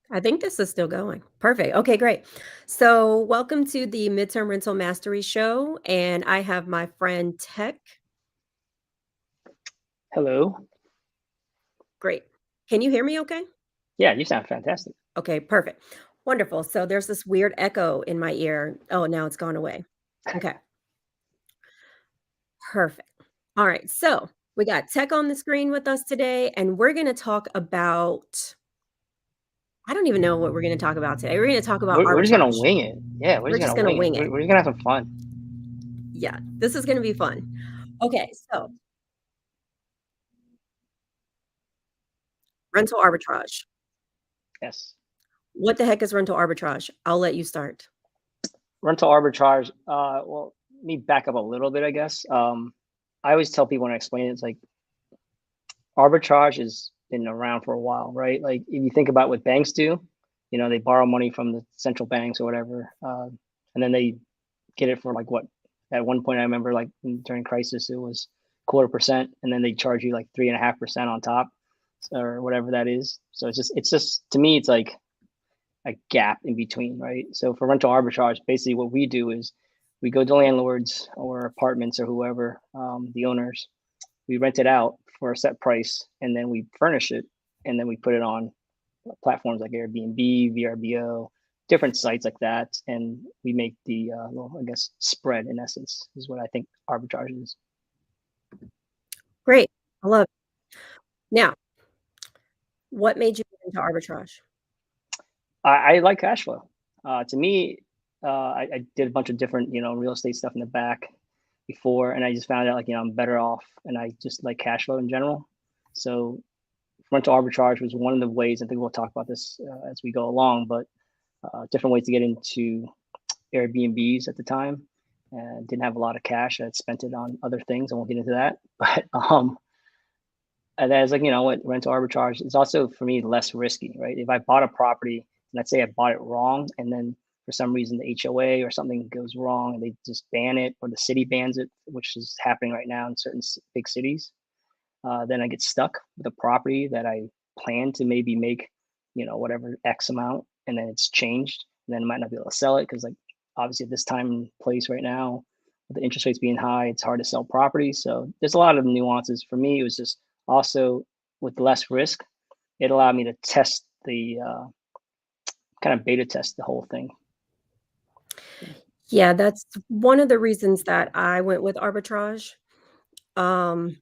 I think this is still going. Perfect. Okay, great. So, welcome to the Midterm Rental Mastery Show, and I have my friend Tech. Hello. Great. Can you hear me okay? Yeah, you sound fantastic. Okay, perfect. Wonderful. So, there's this weird echo in my ear. Oh, now it's gone away. Okay, perfect. All right. So, we got Tech on the screen with us today, and we're going to talk about, I don't even know what we're going to talk about today. We're going to talk about We're just gonna arbitrage. wing it. Yeah, we're We're just just gonna going to wing it. wing it. We're just gonna have some fun. Yeah, this is going to be fun. Okay, so rental arbitrage. Yes. What the heck is rental arbitrage? I'll let you start. Rental arbitrage. Well, let me back up a little bit, I guess. I always tell people when I explain it, it's like arbitrage has been around for a while, right? Like if you think about what banks do, they borrow money from the central banks or whatever, and then they get it for like what? At one point, I remember like during crisis, it was 0.25%, and then they charge you like 3.5% on top, or whatever that is. So it's just to me, it's like a gap in between, right? So for rental arbitrage, basically what we do is we go to landlords or apartments or whoever, the owners, we rent it out for a set price, and then we furnish it, and then we put it on platforms like Airbnb, VRBO, different sites like that, and we make the well, I guess spread in essence is what I think arbitrage is. Great. I love it. Now, what made you get into arbitrage? I like cash flow. To me, I did a bunch of different real estate stuff in the back before, and I just found out like I'm better off, and I just like cash flow in general. So rental arbitrage was one of the ways. I think we'll talk about this as we go along, but different ways to get into Airbnbs at the time, and didn't have a lot of cash. I had spent it on other things. I won't get into that, but and then it's like what rental arbitrage is also for me less risky, right? If I bought a property and let's say I bought it wrong, and then for some reason the HOA or something goes wrong and they just ban it, or the city bans it, which is happening right now in certain big cities, then I get stuck with a property that I plan to maybe make, whatever X amount, and then it's changed, and then I might not be able to sell it because, like, obviously at this time and place right now, with the interest rates being high, it's hard to sell property. So there's a lot of nuances. For me, it was just also with less risk. It allowed me to test the kind of beta test the whole thing. Yeah, that's one of the reasons that I went with arbitrage. Um,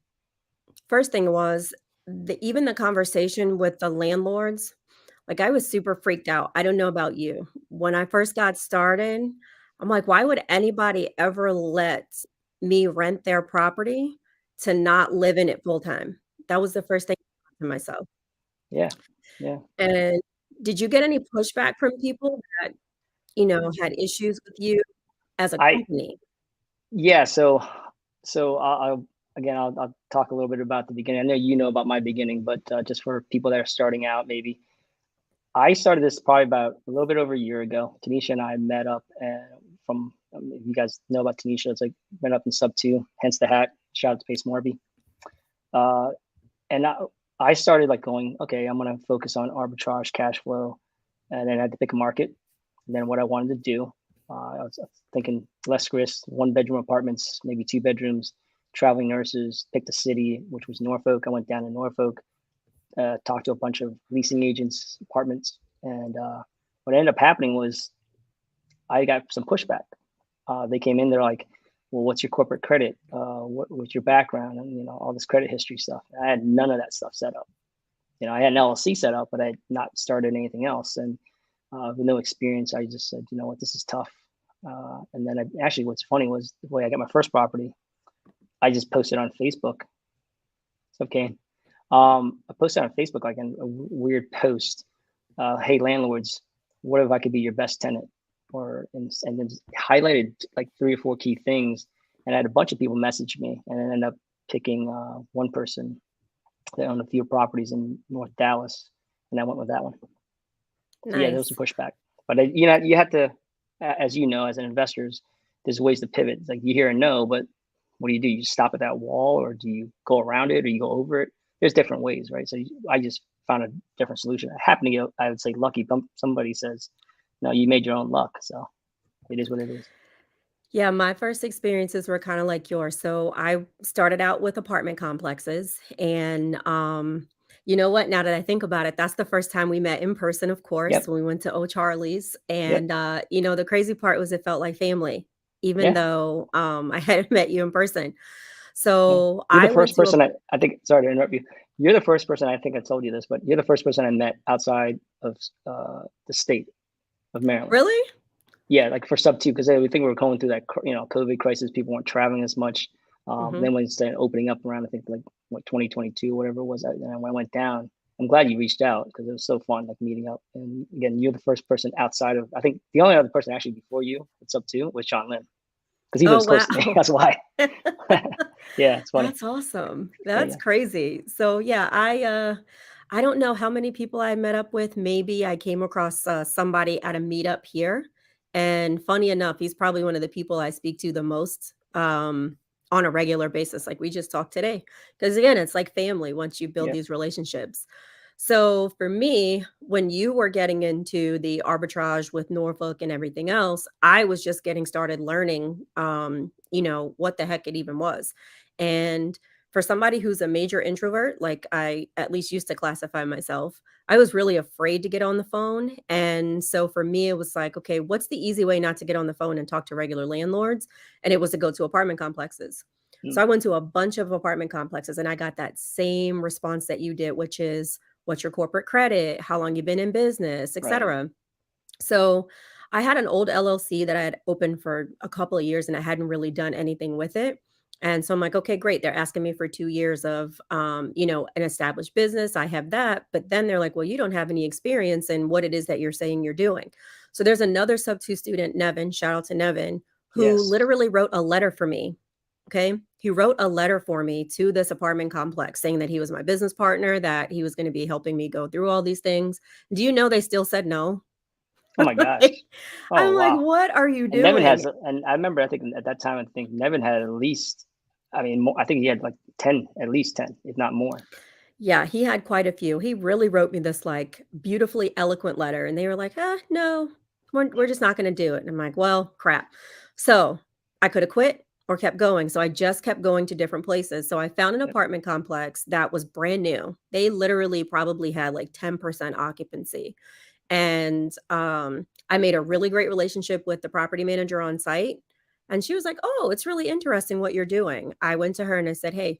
First thing was even the conversation with the landlords, like I was super freaked out. I don't know about you. When I first got started, I'm like, why would anybody ever let me rent their property to not live in it full time? That was the first thing I thought to myself. Yeah, yeah, And did you get any pushback from people that, had issues with you as a I company? yeah. So I'll again I'll talk a little bit about the beginning. I know you know about my beginning, but just for people that are starting out, maybe I started this probably about a little bit over a year ago. Tanisha and I met up from, if you guys know about Tanisha, it's like met up in sub two, hence the hat. Shout out to Pace Morby. Uh, and I started like going, okay, I'm going to focus on arbitrage, cash flow, and then I had to pick a market. And then what I wanted to do, I was thinking less risk, 1 bedroom apartments, maybe 2 bedrooms, traveling nurses, picked a city, which was Norfolk. I went down to Norfolk, talked to a bunch of leasing agents, apartments, and what ended up happening was I got some pushback. They came in, they're like, "Well, what's your corporate credit? What's your background?" And all this credit history stuff. I had none of that stuff set up. I had an LLC set up, but I had not started anything else. And with no experience, I just said, you know what, this is tough. And then actually, what's funny was the way I got my first property. I just posted on Facebook. It's okay. I posted on Facebook like a weird post. Hey landlords, what if I could be your best tenant? And then highlighted like 3 or 4 key things, and I had a bunch of people message me, and then ended up picking one person that owned a few properties in North Dallas, and I went with that one. So yeah, there was some Nice. pushback, but you have to, as as an investors, there's ways to pivot. It's like you hear a no, but what do? You stop at that wall, or do you go around it, or you go over it? There's different ways, right? So I just found a different solution. I happen to get, I would say, lucky. Somebody says, no, you made your own luck. So it is what it is. Yeah, my first experiences were kinda like yours. So, I started out with apartment complexes, and, you know what? Now that I think about it, that's the first time we met in person, of course, Yep. when we went to O'Charlie's, Yep. and, the crazy part was it felt like family, even Yeah. though, I hadn't met you in person. Yeah. So, You're the I went first to a person I think, sorry to interrupt you. You're the first person, I think I told you this, but you're the first person I met outside of the state of Maryland. Really? Yeah, like for sub two, because we think we were going through that, COVID crisis. People weren't traveling as much. Mhm. Then when it started opening up around, I think like what 2022, whatever it was, and when I went down, I'm glad you reached out because it was so fun, like meeting up. And again, you're the first person outside of, I think the only other person actually before you, at sub two, was Sean Lynn because he Oh, lives close wow. to me. That's why. Yeah, it's funny. That's awesome. But That's yeah, crazy. So, yeah, I don't know how many people I met up with. Maybe I came across, somebody at a meetup here, and funny enough, he's probably one of the people I speak to the most, on a regular basis, like we just talked today. Because again, it's like family once you build yeah, these relationships. So, for me, when you were getting into the arbitrage with Norfolk and everything else, I was just getting started learning, what the heck it even was. And for somebody who's a major introvert, like I at least used to classify myself, I was really afraid to get on the phone. And so for me, it was like, okay, what's the easy way not to get on the phone and talk to regular landlords? And it was to go to apartment complexes. mm, So I went to a bunch of apartment complexes and I got that same response that you did, which is what's your corporate credit, how long you've been in business, right, etc. So I had an old LLC that I had opened for a couple of years and I hadn't really done anything with it. And so I'm like, okay, great. They're asking me for 2 years of, an established business. I have that. But then they're like, well, you don't have any experience in what it is that you're saying you're doing. So there's another sub two student, Nevin, shout out to Nevin, who yes. literally wrote a letter for me. Okay. He wrote a letter for me to this apartment complex saying that he was my business partner, that he was going to be helping me go through all these things. Do you know they still said no? Oh my gosh. Like, Oh I'm like, wow. "What are you And Nevin doing?" has, and I remember, I think at that time, I think Nevin had at least, I mean, I think he had like 10, at least 10, if not more. Yeah, he had quite a few. He really wrote me this, like, beautifully eloquent letter, and they were like, no, we're just not gonna do it." And I'm like, "Well, crap." So, I coulda quit or kept going, so I just kept going to different places. So I found an Yep. apartment complex that was brand new. They literally probably had, like, 10% occupancy. And, I made a really great relationship with the property manager on site, and she was like, "Oh, it's really interesting what you're doing." I went to her and I said, "Hey,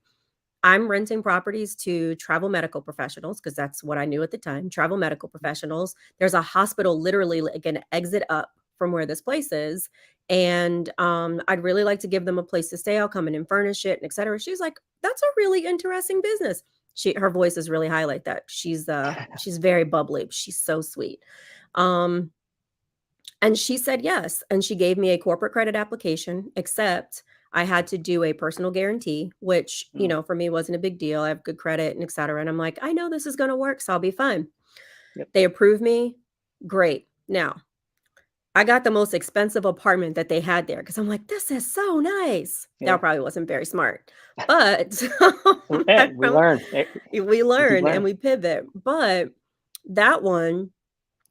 I'm renting properties to travel medical professionals because that's what I knew at the time, travel medical professionals. There's a hospital literally like an exit up from where this place is, and, I'd really like to give them a place to stay. I'll come in and furnish it and etcetera." She's like, "That's a really interesting business." Her voice is really high like that. She's very bubbly. She's so sweet. Um, and she said yes, and she gave me a corporate credit application, except I had to do a personal guarantee, which, Mm, for me wasn't a big deal. I have good credit and et cetera. And I'm like, I know this is going to work, so I'll be fine. yep. They approved me. Great. Now, I got the most expensive apartment that they had there because I'm like, this is so nice. Yeah. That probably wasn't very smart, but Hey, I we prob- learn. we We keep learn and learning. we pivot. But that one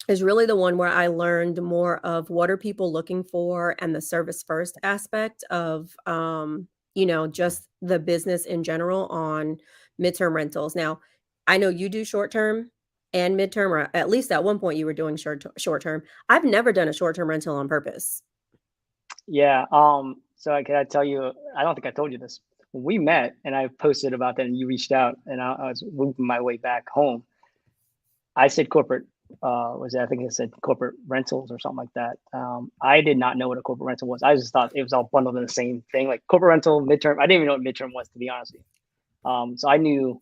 is really the one where I learned more of what are people looking for and the service first aspect of, just the business in general on midterm rentals. Now, I know you do short term and midterm, or at least at one point you were doing short term. I've never done a short term rental on purpose. Yeah. So can I tell you? I don't think I told you this. When we met, and I posted about that, and you reached out, and I was moving my way back home. I said corporate. Was it, I think it said corporate rentals or something like that. I did not know what a corporate rental was. I just thought it was all bundled in the same thing, like corporate rental, midterm. I didn't even know what midterm was, to be honest with you. So I knew,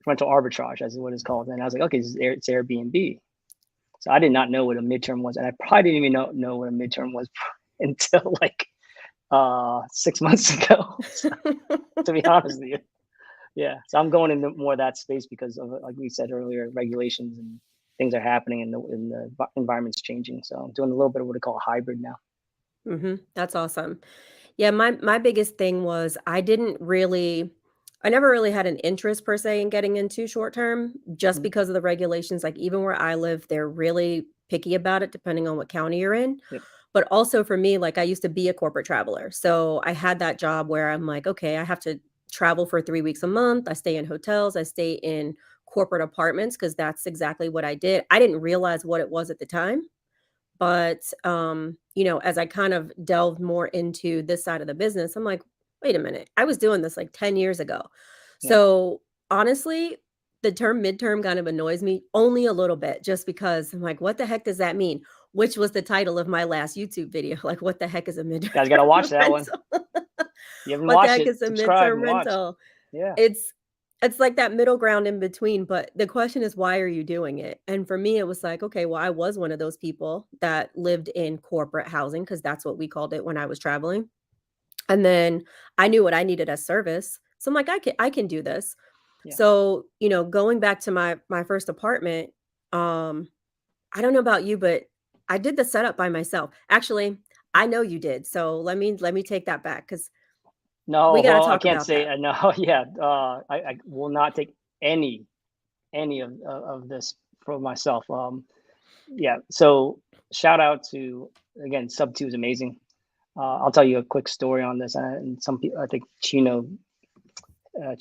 rental arbitrage, as what it's called, and I was like, okay, it's Airbnb. So I did not know what a midterm was, and I probably didn't even know what a midterm was until like 6 months ago. So, to be honest with you, yeah. So I'm going into more of that space because of, like we said earlier, regulations and things are happening, and the environment's changing. So I'm doing a little bit of what I call a hybrid now. That's awesome. Yeah, my biggest thing was I didn't really I never really had an interest per se in getting into short term just Mhm. because of the regulations. Like, even where I live, they're really picky about it depending on what county you're in. Yep. But also for me, like, I used to be a corporate traveler. So I had that job where I'm like, okay, I have to travel for 3 weeks a month. I stay in hotels, I stay in corporate apartments because that's exactly what I did. I didn't realize what it was at the time. But, as I kind of delved more into this side of the business, I'm like, "Wait a minute, I was doing this, like, 10 years ago." Yep. So, honestly, the term midterm kind of annoys me only a little bit just because I'm like, "What the heck does that mean?" Which was the title of my last YouTube video, like, "What the heck is a midterm Guys, gotta watch that one. rental?" You haven't What the watched heck it, is a subscribe midterm and watch. rental? Yeah. It's it's like that middle ground in between, but the question is, why are you doing it? And for me, it was like, okay, well, I was one of those people that lived in corporate housing because that's what we called it when I was traveling. And then I knew what I needed as service. So I'm like, I can do this. Yeah. So, going back to my first apartment, um, I don't know about you, but I did the setup by myself. Actually, I know you did. So let me take that back because we No, got to well, I talk can't about say, that. no, yeah, I will not take any of this for myself. Yeah, so shout out to, again, Sub 2 is amazing. I'll tell you a quick story on this, and some people, I think Chino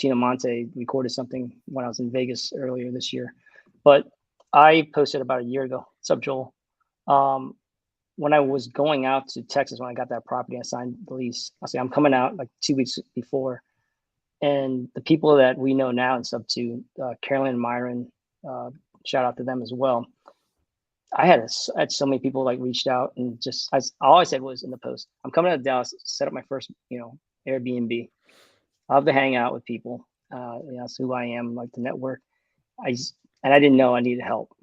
Monte recorded something when I was in Vegas earlier this year, but I posted about a year ago, Sub Joel. Um, when I was going out to Texas, when I got that property, I signed the lease. I say I'm coming out like 2 weeks before, and the people that we know now in Sub Two, Carolyn and Myron, uh, shout out to them as well. I had so many people like reached out and just all I said was in the post, I'm coming to Dallas, set up my first, Airbnb. I love to hang out with people. That's who I am, like the network. And I didn't know I needed help.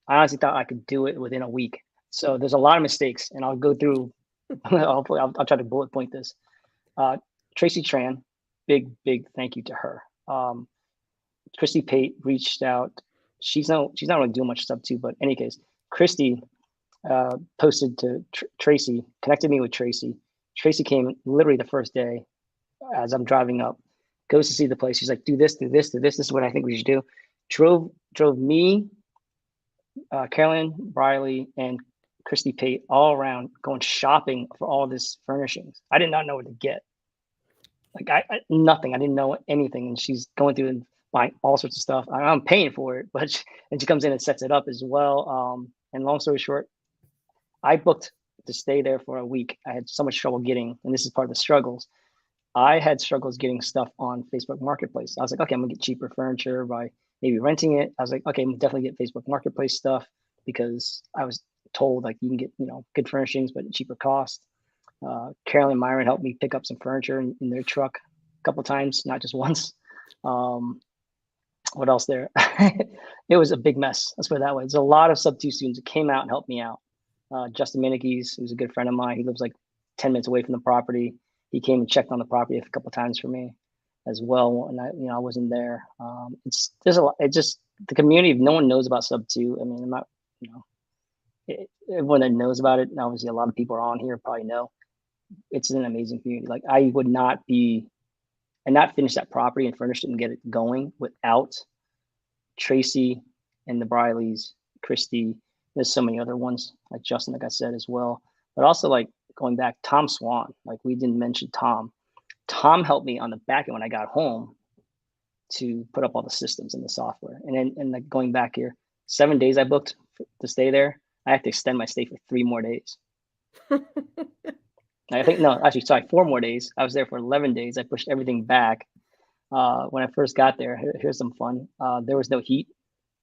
I honestly thought I could do it within a week. So there's a lot of mistakes, and I'll go through. I'll try to bullet point this. Uh, Tracy Tran, big thank you to her. Christy Pate reached out. She's not really doing much stuff too, but in any case, Christy posted to Tracy, connected me with Tracy. Tracy came literally the first day as I'm driving up, goes to see the place. She's like, do this, do this, do this. This is what I think we should do. Drove me, Carolyn Briley, and Christy Pate all around going shopping for all this furnishings. I did not know what to get. Like nothing. I didn't know anything, and she's going through and buying all sorts of stuff. I'm paying for it, but and she comes in and sets it up as well. And long story short, I booked to stay there for a week. I had so much trouble getting, and this is part of the struggles. I had struggles getting stuff on Facebook Marketplace. I was like, okay, I'm gonna get cheaper furniture by maybe renting it. I was like, okay, I'm definitely get Facebook Marketplace stuff because I was told like you can get good furnishings but at cheaper cost. Carolyn and Myron helped me pick up some furniture in their truck a couple times, not just once. Um, what else there? It was a big mess. Let's put it that way. There's a lot of Sub 2 students who came out and helped me out. Justin Minikes, who's a good friend of mine, he lives like 10 minutes away from the property. He came and checked on the property a couple times for me as well. And I wasn't there. There's a lot. It just, the community, no one knows about Sub 2. I mean, I'm not, you know, everyone that knows about it, and obviously a lot of people are on here probably know, it's an amazing community. Like I would not be and not finish that property and furnish it and get it going without Tracy and the Brileys, Christy. There's so many other ones like Justin, like I said as well. But also like going back, Tom Swan. Like we didn't mention Tom. Tom helped me on the back end when I got home to put up all the systems and the software. And then and like going back here, 7 days I booked to stay there. I had to extend my stay for 3 more days. I think no, actually, sorry, 4 more days. I was there for 11 days. I pushed everything back. When I first got there, here's some fun. There was no heat.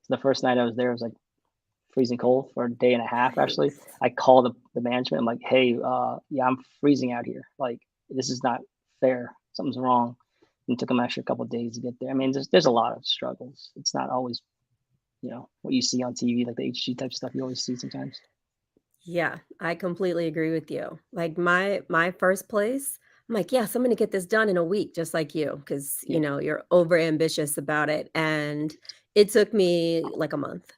So the first night I was there, it was like freezing cold for a day and a half. Actually, I called the management. I'm like, hey, yeah, I'm freezing out here. Like this is not fair. Something's wrong. And it took them actually a couple of days to get there. I mean, there's a lot of struggles. It's not always what you see on TV, like the HG type stuff you always see sometimes. Yeah, I completely agree with you. Like my first place, I'm like, "Yes, I'm gonna get this done in a week," just like you, because Yeah. you're over ambitious about it, and it took me like a month.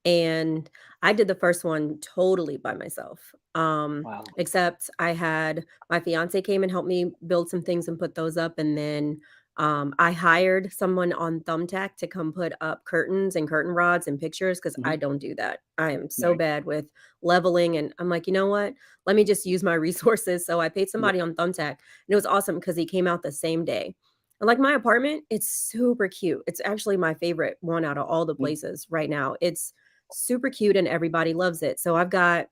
And I did the first one totally by myself. Wow. Except I had my fiancé came and helped me build some things and put those up, and then I hired someone on Thumbtack to come put up curtains and curtain rods and pictures because I Mhm. don't do that. I am so Right. bad with leveling, and I'm like, "You know what? Let me just use my resources." So I paid Yep. somebody on Thumbtack, and it was awesome because he came out the same day. And, like, my apartment, it's super cute. It's actually my favorite one out of all the Mm. places right now. It's super cute and everybody loves it. So I've got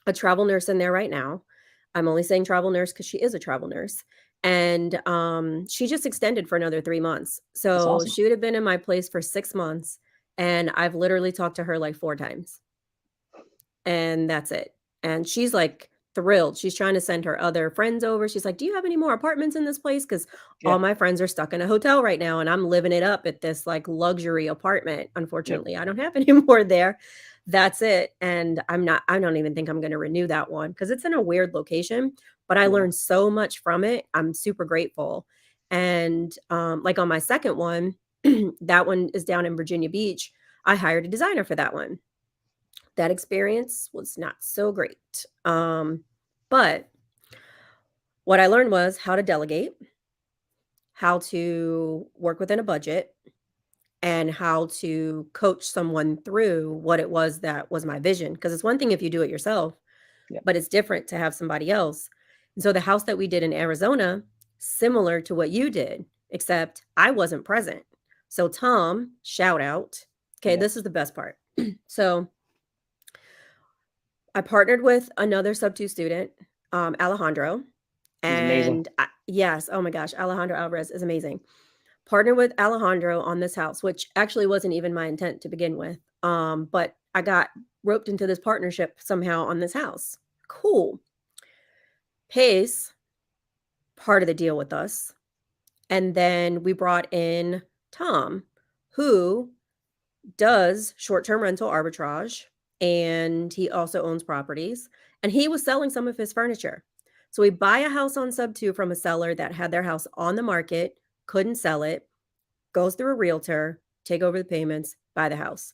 a travel nurse in there right now. I'm only saying travel nurse because she is a travel nurse. And she just extended for another 3 months. That's So awesome. she would have been in my place for 6 months. And I've literally talked to her like 4 times. And that's it. And she's, like, thrilled. She's trying to send her other friends over. She's like, "Do you have any more apartments in this place? Because Yeah. all my friends are stuck in a hotel right now, and I'm living it up at this, like, luxury apartment. Yep. Unfortunately, I don't have any more there." That's it, and I don't even think I'm gonna renew that one because it's in a weird location, but I Yeah. learned so much from it. I'm super grateful. And, like, on my second one, that one is down in Virginia Beach. I hired a designer for that one. That experience was not so great. But what I learned was how to delegate, how to work within a budget, and how to coach someone through what it was that was my vision. Because it's one thing if you do it yourself, Yep. but it's different to have somebody else. And so the house that we did in Arizona, similar to what you did, except I wasn't present. So Tom, shout out. Okay, Yep. this is the best part. So I partnered with another sub 2 student, Alejandro, He's amazing. and I yes, oh my gosh, Alejandro Alvarez is amazing. Partnered with Alejandro on this house, which actually wasn't even my intent to begin with, but I got roped into this partnership somehow on this house. Cool. Pays part of the deal with us, and then we brought in Tom, who does short-term rental arbitrage, and he also owns properties, and he was selling some of his furniture. So we buy a house on sub 2 from a seller that had their house on the market, couldn't sell it, goes through a realtor, take over the payments, buy the house.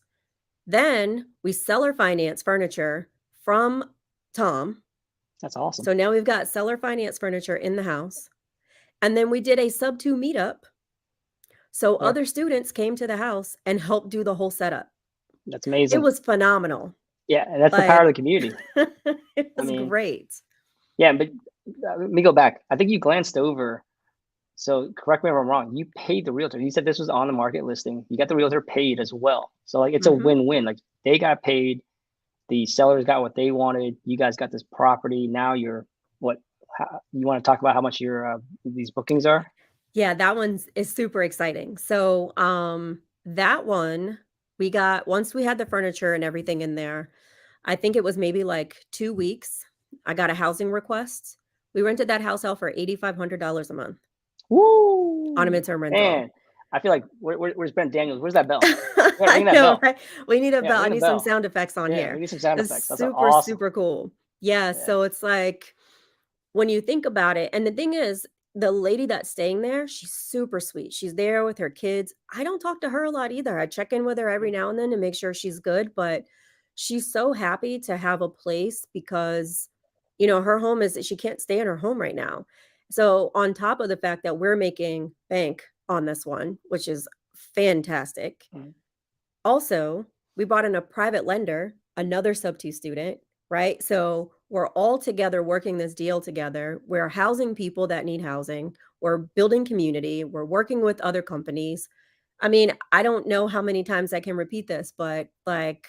Then we seller finance furniture from Tom. That's awesome. So now we've got seller finance furniture in the house. And then we did a sub 2 meetup. So Yeah. other students came to the house and helped do the whole setup. That's It amazing. was phenomenal. Yeah, and that's the power of Like, the community. it I was mean, great. yeah, but let me go back. I think you glanced over. So correct me if I'm wrong. You paid the realtor. You said this was on the market listing. You got the realtor paid as well. So like it's a Mhm. win-win. Like they got paid, the sellers got what they wanted. You guys got this property. Now you're what? You want to talk about how much your these bookings are? Yeah, that one's is super exciting. So, that one, we got once we had the furniture and everything in there, I think it was maybe like 2 weeks, I got a housing request. We rented that house out for $8,500 a month on a Woo! midterm rental. Man, I feel like where's Ben Daniels? Where's that bell? Yeah, I ring that know, bell. right? We need a Yeah, bell. I ring the need some bell. sound effects on Yeah, we here. need some sound It's effects. That's super, awesome. super cool. Yeah, Yeah. so it's like when you think about it, and the thing is, the lady that's staying there, she's super sweet. She's there with her kids. I don't talk to her a lot either. I check in with her every now and then to make sure she's good, but she's so happy to have a place because, her home is she can't stay in her home right now. So, on top of the fact that we're making bank on this one, which is fantastic, Mhm. also, we brought in a private lender, another sub 2 student, right? So we're all together working this deal together. We're housing people that need housing. We're building community. We're working with other companies. I mean, I don't know how many times I can repeat this, but like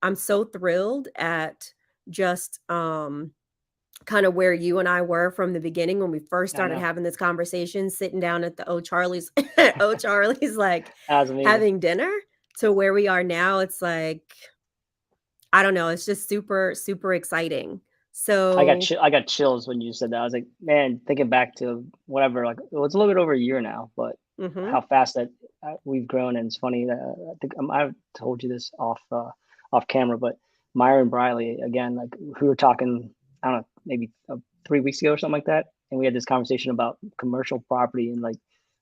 I'm so thrilled at just kind of where you and I were from the beginning when we first I started know. having this conversation, sitting down at the O'Charlie's, O'Charlie's, like That was amazing. having dinner to where we are now. It's like, I don't know, it's just super, super exciting. So, I got chills when you said that. I was like, man, thinking back to whatever, like well, it's a little bit over a year now, but mhm. how fast that we've grown. And it's funny that I think I've told you this off camera, but Myron Briley again, like we were talking, I don't know, maybe 3 weeks ago or something like that, and we had this conversation about commercial property and like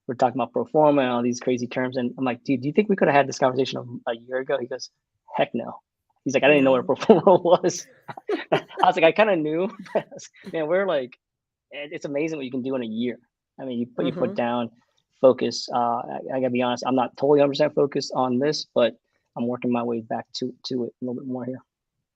we're talking about pro forma and all these crazy terms. And I'm like, dude, do you think we could have had this conversation a year ago? He goes, heck no. He's like, I didn't even know what a No. pro forma was. I was like, I kind of knew, man, we're like, it's amazing what you can do in a year. I mean, you put your foot Mhm. down, focus. I gotta be honest, I'm not totally 100% focused on this, but I'm working my way back to it a little bit more here.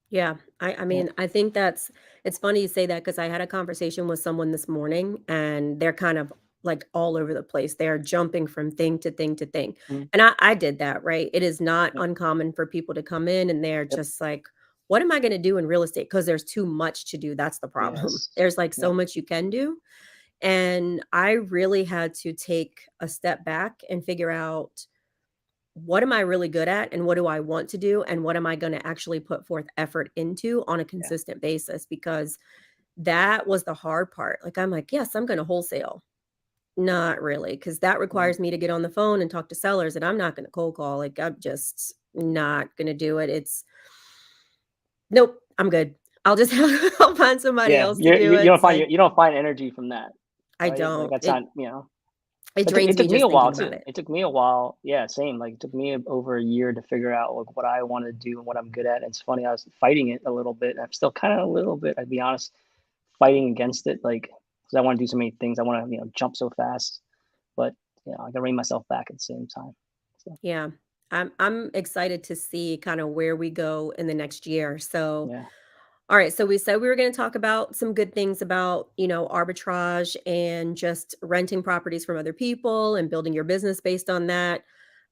Yeah, I Yeah. mean, I think that's it's funny you say that because I had a conversation with someone this morning, and they're kind of, like, all over the place. They're jumping from thing to thing to thing, Mhm. and I did that, right? It is not Yep. uncommon for people to come in, and they're Yep. just like, "What am I gonna do in real estate?" Because there's too much to do, that's the problem. Yes. There's, like, Yep. so much you can do, and I really had to take a step back and figure out what am I really good at and what do I want to do and what am I gonna actually put forth effort into on a Yeah. consistent basis because that was the hard part. Like, I'm like, "Yes, I'm gonna wholesale." Not really, because that Right. requires me to get on the phone and talk to sellers, and I'm not gonna cold call, like, I'm just not gonna do it. It's nope, I'm good. I'll just I'll find somebody Yeah. else to do You it. don't It's find like, you don't find energy from that, I right? Like don't. that's not, you know. It It drains me took me just a while thinking about too. it. It took me a while. Yeah, same. Like it took me over a year to figure out like what I want to do and what I'm good at. And it's funny, I was fighting it a little bit. I'm still kind of a little bit, I'd be honest, fighting against it. Like, because I want to do so many things. I want to, jump so fast, but I gotta rein myself back at the same time. So Yeah. I'm excited to see kinda where we go in the next year. So, yeah, all right, so we said we were gonna talk about some good things about, arbitrage and just renting properties from other people and building your business based on that.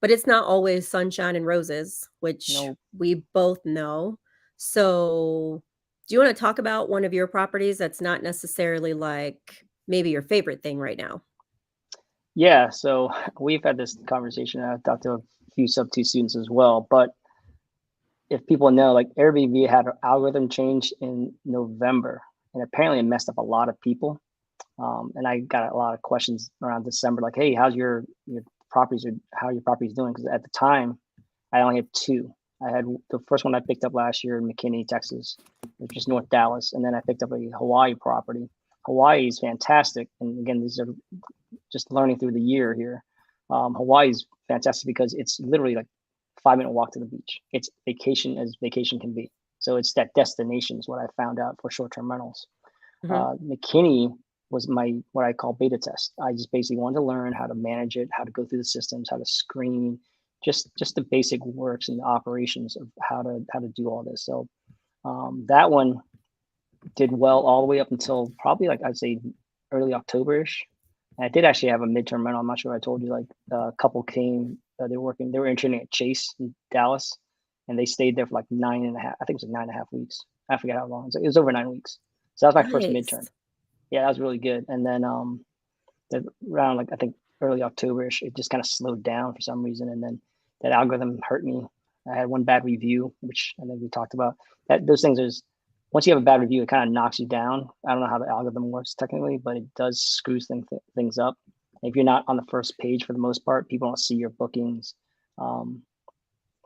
But it's not always sunshine and roses, which no, we both know. So, do you wanna talk about one of your properties that's not necessarily like maybe your favorite thing right now? yeah. So we've had this conversation. I've talked to a few sub two students as well, but if people know, like Airbnb had an algorithm change in November, and apparently it messed up a lot of people. And I got a lot of questions around December, like, "Hey, how's your properties, or how your properties doing?" Because at the time, I only had two. I had the first one I picked up last year in McKinney, Texas, which is North Dallas, and then I picked up a Hawaii property. Hawaii is fantastic, and again, these are just learning through the year here. Hawaii is fantastic because it's literally like 5 minute walk to the beach. It's vacation as vacation can be. So it's that destination is what I found out for short term rentals. Mhm, McKinney was my what I call beta test. I just basically wanted to learn how to manage it, how to go through the systems, how to screen, just the basic works and the operations of how to do all this. So that one did well all the way up until probably like I'd say early October-ish. And I did actually have a midterm rental. I'm not sure if I told you. Like a couple came. They were interning at Chase in Dallas, and they stayed there for like 9.5. I think it was like 9.5 weeks. I forget how long. It was over 9 weeks. So that was my first midterm. nice. Yeah, that was really good. And then around like I think early October-ish, it just kind of slowed down for some reason, and then that algorithm hurt me. I had one bad review, which I think we talked about. That those things is once you have a bad review, it kind of knocks you down. I don't know how the algorithm works technically, but it does screw things up. If you're not on the first page for the most part, people don't see your bookings, um,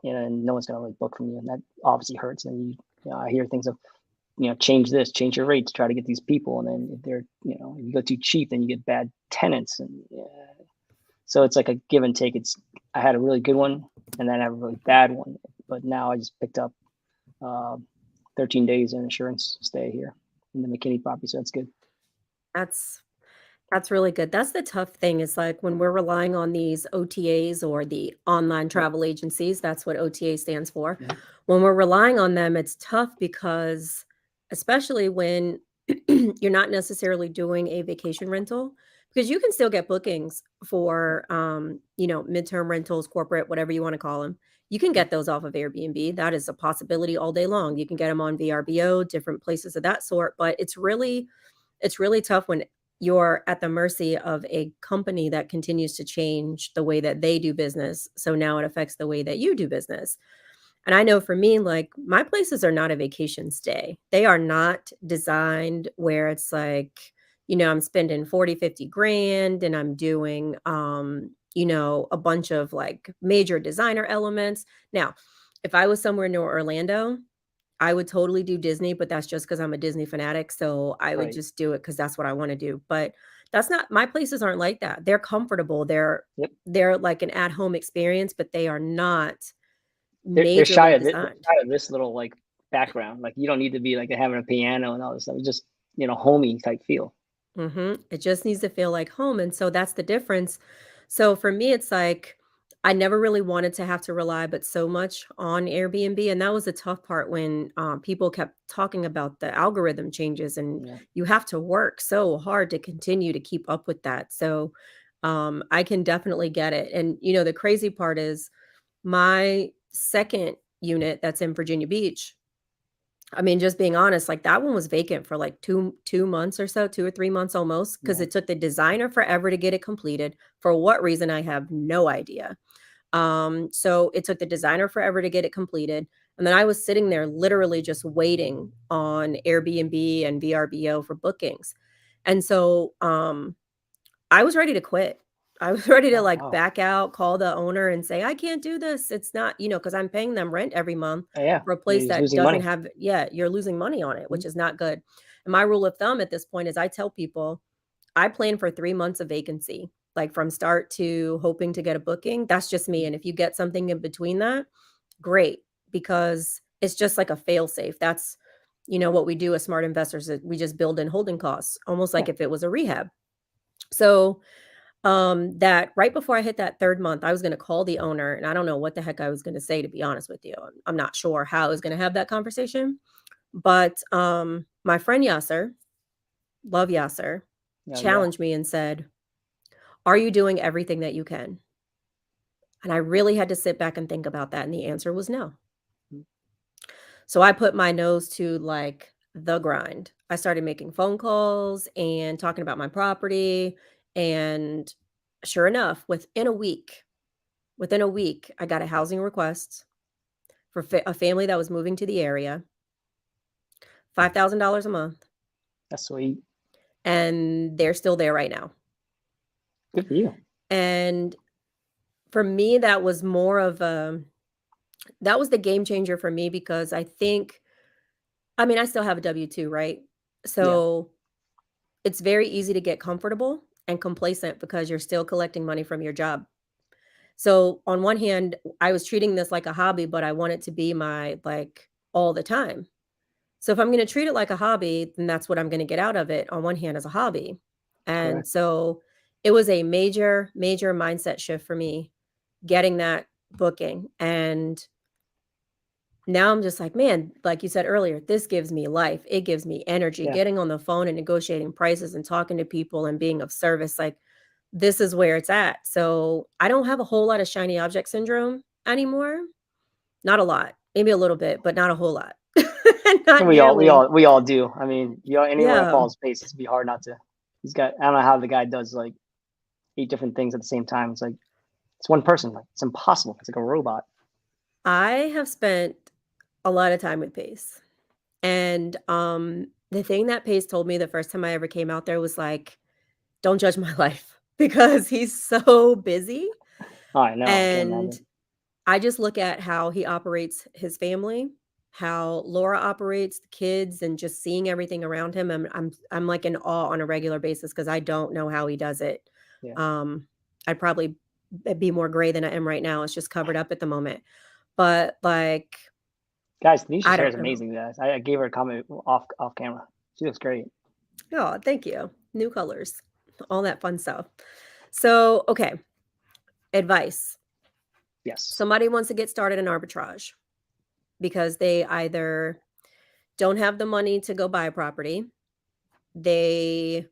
and no one's gonna really book from you, and that obviously hurts. And I hear things of change this, change your rate to try to get these people. And then if they're, if you go too cheap, then you get bad tenants. And yeah. So it's like a give and take. I had a really good one and then I have a really bad one. But now I just picked up uh, 13 days in insurance stay here in the McKinney property. So that's good. That's That's really good. That's the tough thing is like when we're relying on these OTAs or the online Yep. travel agencies, that's what OTA stands for. Yep. When we're relying on them, it's tough because especially when you're not necessarily doing a vacation rental, because you can still get bookings for midterm rentals, corporate, whatever you want to call them. You can Yep. get those off of Airbnb. That is a possibility all day long. You can get them on VRBO, different places of that sort, but it's really tough when you're at the mercy of a company that continues to change the way that they do business, so now it affects the way that you do business. And I know for me, like, my places are not a vacation stay. They are not designed where it's like, I'm spending 40, 50 grand and I'm doing, a bunch of, like, major designer elements. Now, if I was somewhere near Orlando, I would totally do Disney, but that's just because 'cause I'm a Disney fanatic, so I would Right. just do it because that's what I wanna do, but that's not my places aren't like that. They're comfortable, they're Yep. they're like an at-home experience, but they are not They're shy majorly of it. They're designed. shy of this little like background. Like you don't need to be like having a piano and all this stuff. It's just, homey type feel. Mhm. It just needs to feel like home, and so that's the difference. So for me, it's like I never really wanted to have to rely but so much on Airbnb, and that was the tough part when, people kept talking about the algorithm changes, and Yeah. you have to work so hard to continue to keep up with that. So, I can definitely get it, and, the crazy part is my 2nd unit that's in Virginia Beach, I mean, just being honest, like, that one was vacant for, like, 2 months or so, 2 or 3 months almost, because Yeah. it took the designer forever to get it completed. For what reason, I have no idea. So it took the designer forever to get it completed, and then I was sitting there literally just waiting on Airbnb and VRBO for bookings. And so, I was ready to quit. I was ready to, Oh, like, wow. back out, call the owner and say, "I can't do this. It's not," because 'cause I'm paying them rent every month Yeah. for a place He's that losing doesn't money. have. Yeah, you're losing money on it, Mhm. which is not good. And my rule of thumb at this point is I tell people, I plan for 3 months of vacancy, like, from start to hoping to get a booking. That's just me, and if you get something in between that, great, because it's just like a fail safe. That's, what we do as smart investors, we just build in holding costs, almost Yeah. like if it was a rehab. So that right before I hit that 3rd month, I was gonna call the owner, and I don't know what the heck I was gonna say, to be honest with you. I'm not sure how I was gonna have that conversation, but, my friend Yasser, love Yasser, Yeah. Yeah. challenged me and said, "Are you doing everything that you can?" And I really had to sit back and think about that, and the answer was no. Mm. So I put my nose to, like, the grind. I started making phone calls and talking about my property, and sure enough, within a week, I got a housing request for a family that was moving to the area, $5,000 a month, That's sweet. and they're still there right now. Good for you. And for me, that was the game changer for me because I mean, I still have a W-2, right? Yeah. So, it's very easy to get comfortable and complacent because you're still collecting money from your job. So, on one hand, I was treating this like a hobby, but I want it to be my, like, all the time. So if I'm gonna treat it like a hobby, then that's what I'm gonna get out of it on one hand as a hobby. And Correct. so it was a major, major mindset shift for me getting that booking. And now I'm just like, man, like you said earlier, this gives me life. It gives me energy. Yeah. Getting on the phone and negotiating prices and talking to people and being of service, like this is where it's at. So I don't have a whole lot of shiny object syndrome anymore. Not a lot, maybe a little bit, but not a whole lot. Not And we all, we nearly. all, we all do. I mean, anyone that Yeah. follows pace, it's be hard not to. He's got. I don't know how the guy does like 8 different things at the same time. It's like it's one person. Like it's impossible. It's like a robot. I have spent a lot of time with Pace, and, the thing that Pace told me the first time I ever came out there was like, "Don't judge my life," because he's so busy, Oh, I know. I can't and imagine. I just look at how he operates his family, how Laura operates, the kids, and just seeing everything around him, I'm, like, in awe on a regular basis because I don't know how he does it. Yeah. Um, I'd probably be more gray than I am right now, it's just covered up at the moment, but, like, Guys, Tanisha's I hair is don't know. amazing, guys. I gave her a comment off camera. She looks great. Oh, thank you. New colors, all that fun stuff. So, okay, advice. Yes. Somebody wants to get started in arbitrage because they either don't have the money to go buy a property, they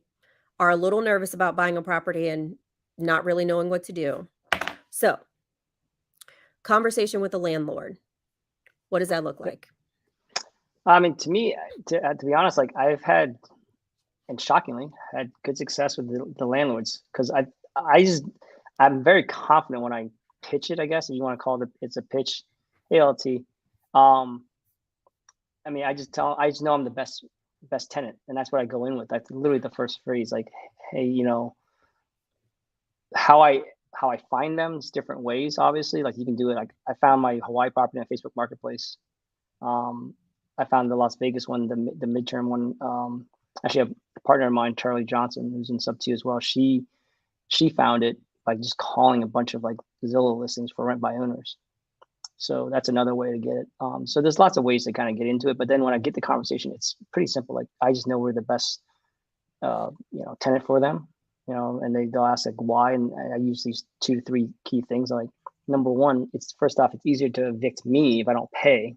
are a little nervous about buying a property and not really knowing what to do. So, conversation with the landlord. What does that look Yep. like? I mean, to me, to be honest, like I've had, and shockingly, had good success with the landlords because I'm very confident when I pitch it. I guess if you want to call it's a pitch. Hey, LT. Um, I mean, I just know I'm the best tenant, and that's what I go in with. That's literally the first phrase. Like, hey, how I how I find them is different ways. Obviously, like you can do it. Like I found my Hawaii property on Facebook Marketplace. Um, I found the Las Vegas one, the midterm one. Actually, a partner of mine, Charlie Johnson, who's in sub two as well. She found it by just calling a bunch of like Zillow listings for rent by owners. So that's another way to get it. So there's lots of ways to kind of get into it. But then when I get the conversation, it's pretty simple. Like I just know we're the best, tenant for them. and they'll ask like why, and I use these 2 to 3 key things. Like, number one, it's first off, it's easier to evict me if I don't pay,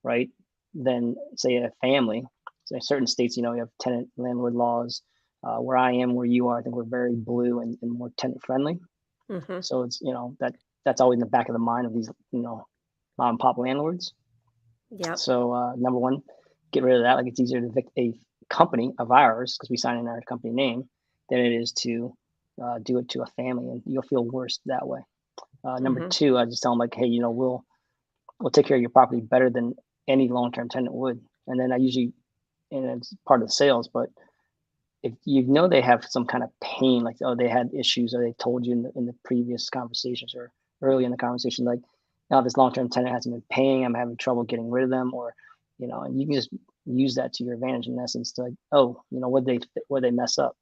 right? Than say a family. So in certain states, you have tenant landlord laws. Where I am, where you are, I think we're very blue and more tenant friendly. Mhm. So it's that's always in the back of the mind of these mom and pop landlords. Yep. So number one, get rid of that. Like, it's easier to evict a company of ours because we sign in our company name than it is to do it to a family, and you'll feel worse that way. Number Mhm. two, I just tell them like, hey, we'll take care of your property better than any long-term tenant would. And then I usually, and it's part of the sales, but if they have some kind of pain, like, oh, they had issues, or they told you in the previous conversations or early in the conversation, like, now this long-term tenant hasn't been paying, I'm having trouble getting rid of them, or and you can just use that to your advantage in essence to, like, oh, what they mess up,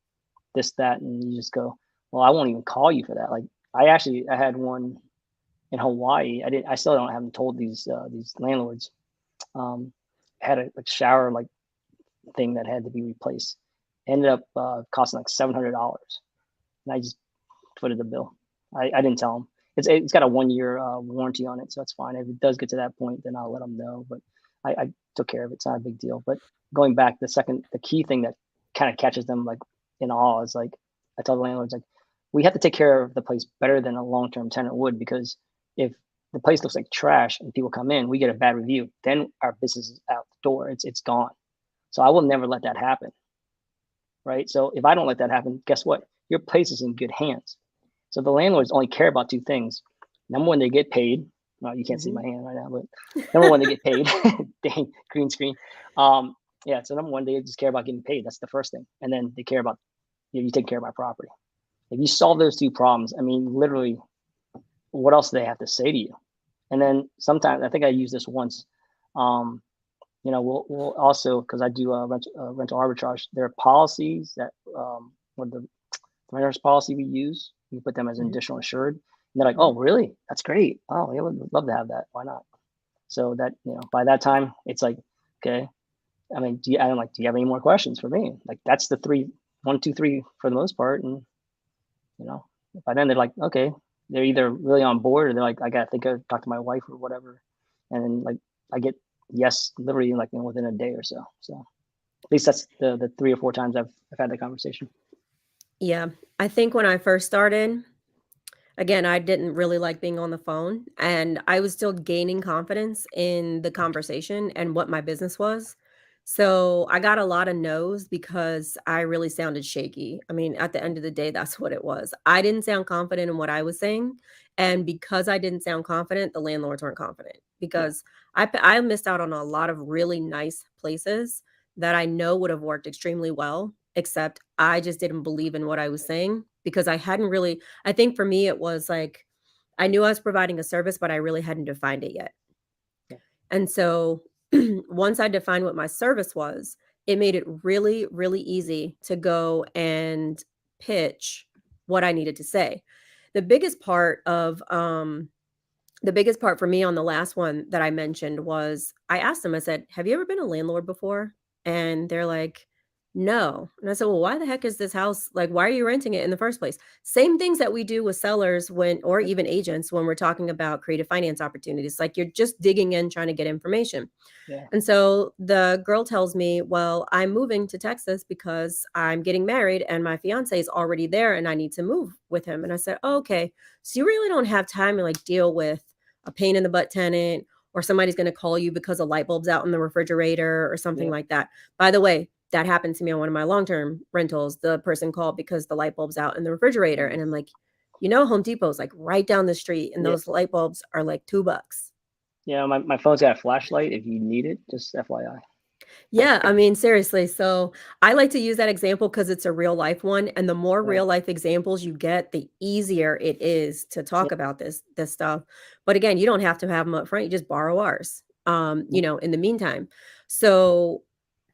this, that, and you just go, well, I won't even call you for that. Like, I had one in Hawaii. I still don't haven't told these landlords. Um, had a like shower like thing that had to be replaced. Ended up costing like $700, and I just footed the bill. I didn't tell them. It's got a 1 year warranty on it, so that's fine. If it does get to that point, then I'll let them know. But I took care of it. It's not a big deal. But going back, the key thing that kind of catches them like in awe is, like, I tell the landlords, like, we have to take care of the place better than a long term tenant would, because if the place looks like trash and people come in, we get a bad review, then our business is out the door. It's gone. So I will never let that happen, right? So if I don't let that happen, guess what? Your place is in good hands. So the landlords only care about two things. Number one, they get paid. Well, you can't see my Mhm. hand right now, but number one, they get paid. Dang, green screen. Um, yeah, so number one, they just care about getting paid. That's the first thing. And then they care about you take care of my property. If you solve those two problems, I mean, literally, what else do they have to say to you? And then sometimes, I think I used this once. Um, we'll also, because I do rental arbitrage, there are policies that what the renter's policy we use. We put them as an Mhm. additional insured. And they're like, oh, Mhm. really? That's great. Oh, yeah, would love to have that. Why not? So that, by that time, it's like, okay. I mean, do you have any more questions for me? Like, that's the three, 1, 2, 3 for the most part. And, you know, by then they're like, okay, they're either really on board, or they're like, I got to think of talk to my wife or whatever. And then, like, I get yes, literally, like, within a day or so. So at least that's the 3 or 4 times I've had the conversation. Yeah. I think when I first started, again, I didn't really like being on the phone, and I was still gaining confidence in the conversation and what my business was. So, I got a lot of no's because I really sounded shaky. I mean, at the end of the day, that's what it was. I didn't sound confident in what I was saying, and because I didn't sound confident, the landlords weren't confident Yeah. because I missed out on a lot of really nice places that I know would have worked extremely well, except I just didn't believe in what I was saying because I hadn't really I think for me, it was like, I knew I was providing a service, but I really hadn't defined it yet. Yeah. And so once I defined what my service was, it made it really, really easy to go and pitch what I needed to say. The biggest part of the biggest part for me on the last one that I mentioned was I asked them, I said, "Have you ever been a landlord before?" And they're like, "No." And I said, "Well, why the heck is this house like, why are you renting it in the first place?" Same things that we do with sellers when or even agents when we're talking about creative finance opportunities. Like you're just digging in trying to get information. Yeah. And so the girl tells me, "Well, I'm moving to Texas because I'm getting married and my fiance is already there and I need to move with him." And I said, "Oh, okay. So you really don't have time to like deal with a pain in the butt tenant or somebody's going to call you because a light bulb's out in the refrigerator or something Yeah. like that." By the way, that happened to me on one of my long-term rentals. The person called because the light bulb's out in the refrigerator. And I'm like, Home Depot's like right down the street and Yeah. those light bulbs are like $2. Yeah. My phone's got a flashlight if you need it, just FYI. Yeah, I mean, seriously. So I like to use that example because it's a real life one. And the more Yeah. real life examples you get, the easier it is to Yeah. talk about this stuff. But again, you don't have to have them up front. You just borrow ours, Yeah. in the meantime. So,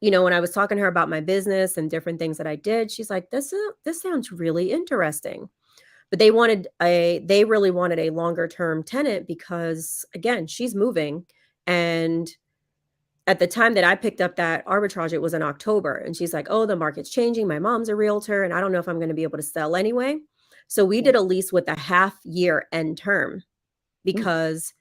when I was talking to her about my business and different things that I did, she's like, this sounds really interesting. But they really wanted a longer term tenant because again, she's moving and at the time that I picked up that arbitrage, it was in October. And she's like, oh, the market's changing. My mom's a realtor and I don't know if I'm going to be able to sell anyway. So we did a lease with a half-year end term because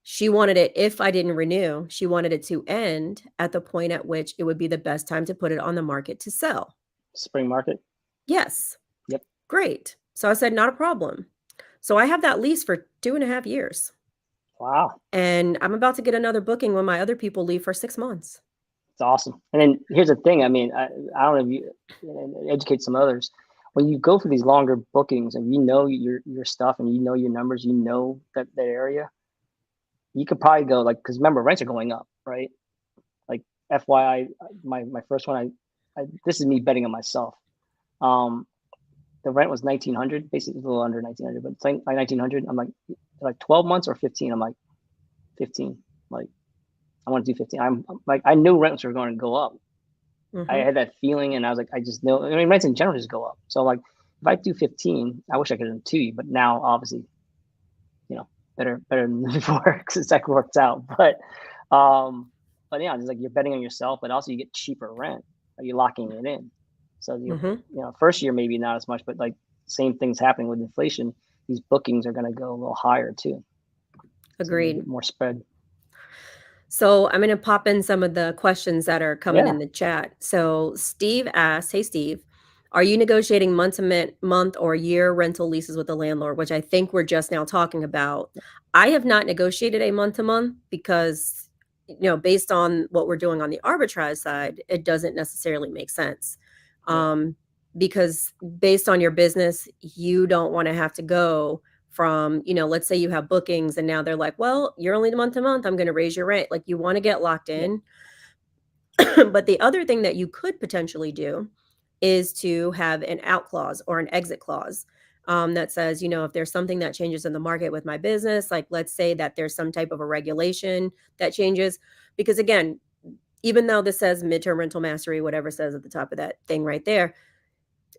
she wanted it, if I didn't renew, she wanted it to end at the point at which it would be the best time to put it on the market to sell. Spring market? Yes. Yep. Great. So I said, not a problem. So I have that lease for 2.5 years. Wow. And I'm about to get another booking when my other people leave for 6 months. It's awesome. And then here's the thing. I mean, I don't know if you educate some others. When you go for these longer bookings and you know your stuff and you know your numbers, you know that area, you could probably go like, because remember, rents are going up, right? Like FYI, my first one, I this is me betting on myself. The rent was 1,900, basically a little under 1,900, but it's like 1,900. I'm like 12 months or 15. I'm like 15. Like I want to do 15. I'm like, I knew rents were going to go up. I had that feeling, and I was like, I just know. I mean, rents in general just go up. So like, if I do 15, I wish I could have done 2, but now obviously, better than before because exactly works out. But yeah, it's like you're betting on yourself, but also you get cheaper rent. You're locking it in. So first year maybe not as much, but like same things happening with inflation. These bookings are going to go a little higher too. Agreed. So more spread. So I'm going to pop in some of the questions that are coming in the chat. So Steve asks, hey, Steve, are you negotiating month or year rental leases with the landlord, which I think we're just now talking about? I have not negotiated a month-to-month because, based on what we're doing on the arbitrage side, it doesn't necessarily make sense. Because based on your business, you don't want to have to go from, let's say you have bookings and now they're like, well, you're only month to month, I'm going to raise your rent. Like you want to get locked in. But the other thing that you could potentially do is to have an out clause or an exit clause that says, if there's something that changes in the market with my business, like let's say that there's some type of a regulation that changes, because again, even though this says midterm rental mastery, whatever says at the top of that thing right there,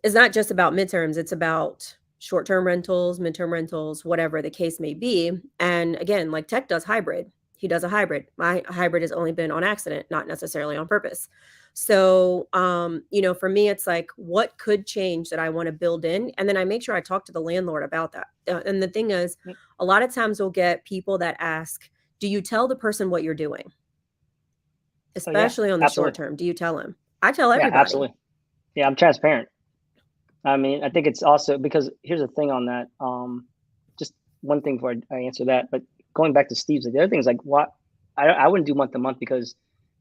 it's not just about midterms, it's about short-term rentals, midterm rentals, whatever the case may be. And again, like Tech does hybrid. He does a hybrid. My hybrid has only been on accident, not necessarily on purpose. So, for me, it's like, what could change that I want to build in? And then I make sure I talk to the landlord about that. And the thing is, a lot of times we'll get people that ask, do you tell the person what you're doing? Especially on the short term. Do you tell him? I tell everybody. Yeah, absolutely. Yeah, I'm transparent. I mean, I think it's also because here's the thing on that. Just one thing before I answer that, but going back to Steve's, the other thing is like, I wouldn't do month to month, because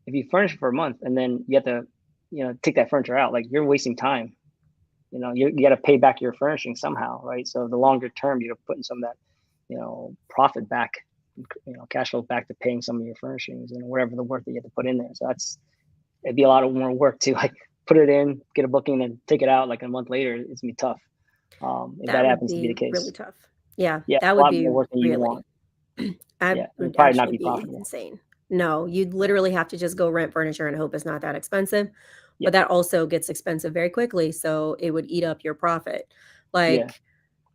if you furnish for a month and then you have to, take that furniture out, like you're wasting time. You got to pay back your furnishing somehow, right? So the longer term, you're putting some of that, profit back, cash flow back to paying some of your furnishings and whatever the work that you have to put in there. So it'd be a lot of more work to like put it in, get a booking, and take it out like a month later. It's gonna be tough. If that happens to be the case, really tough. Yeah, yeah, that would be more work than really. you want. Would probably not be profitable. Insane. No, you'd literally have to just go rent furniture and hope it's not that expensive. But that also gets expensive very quickly, so it would eat up your profit. Like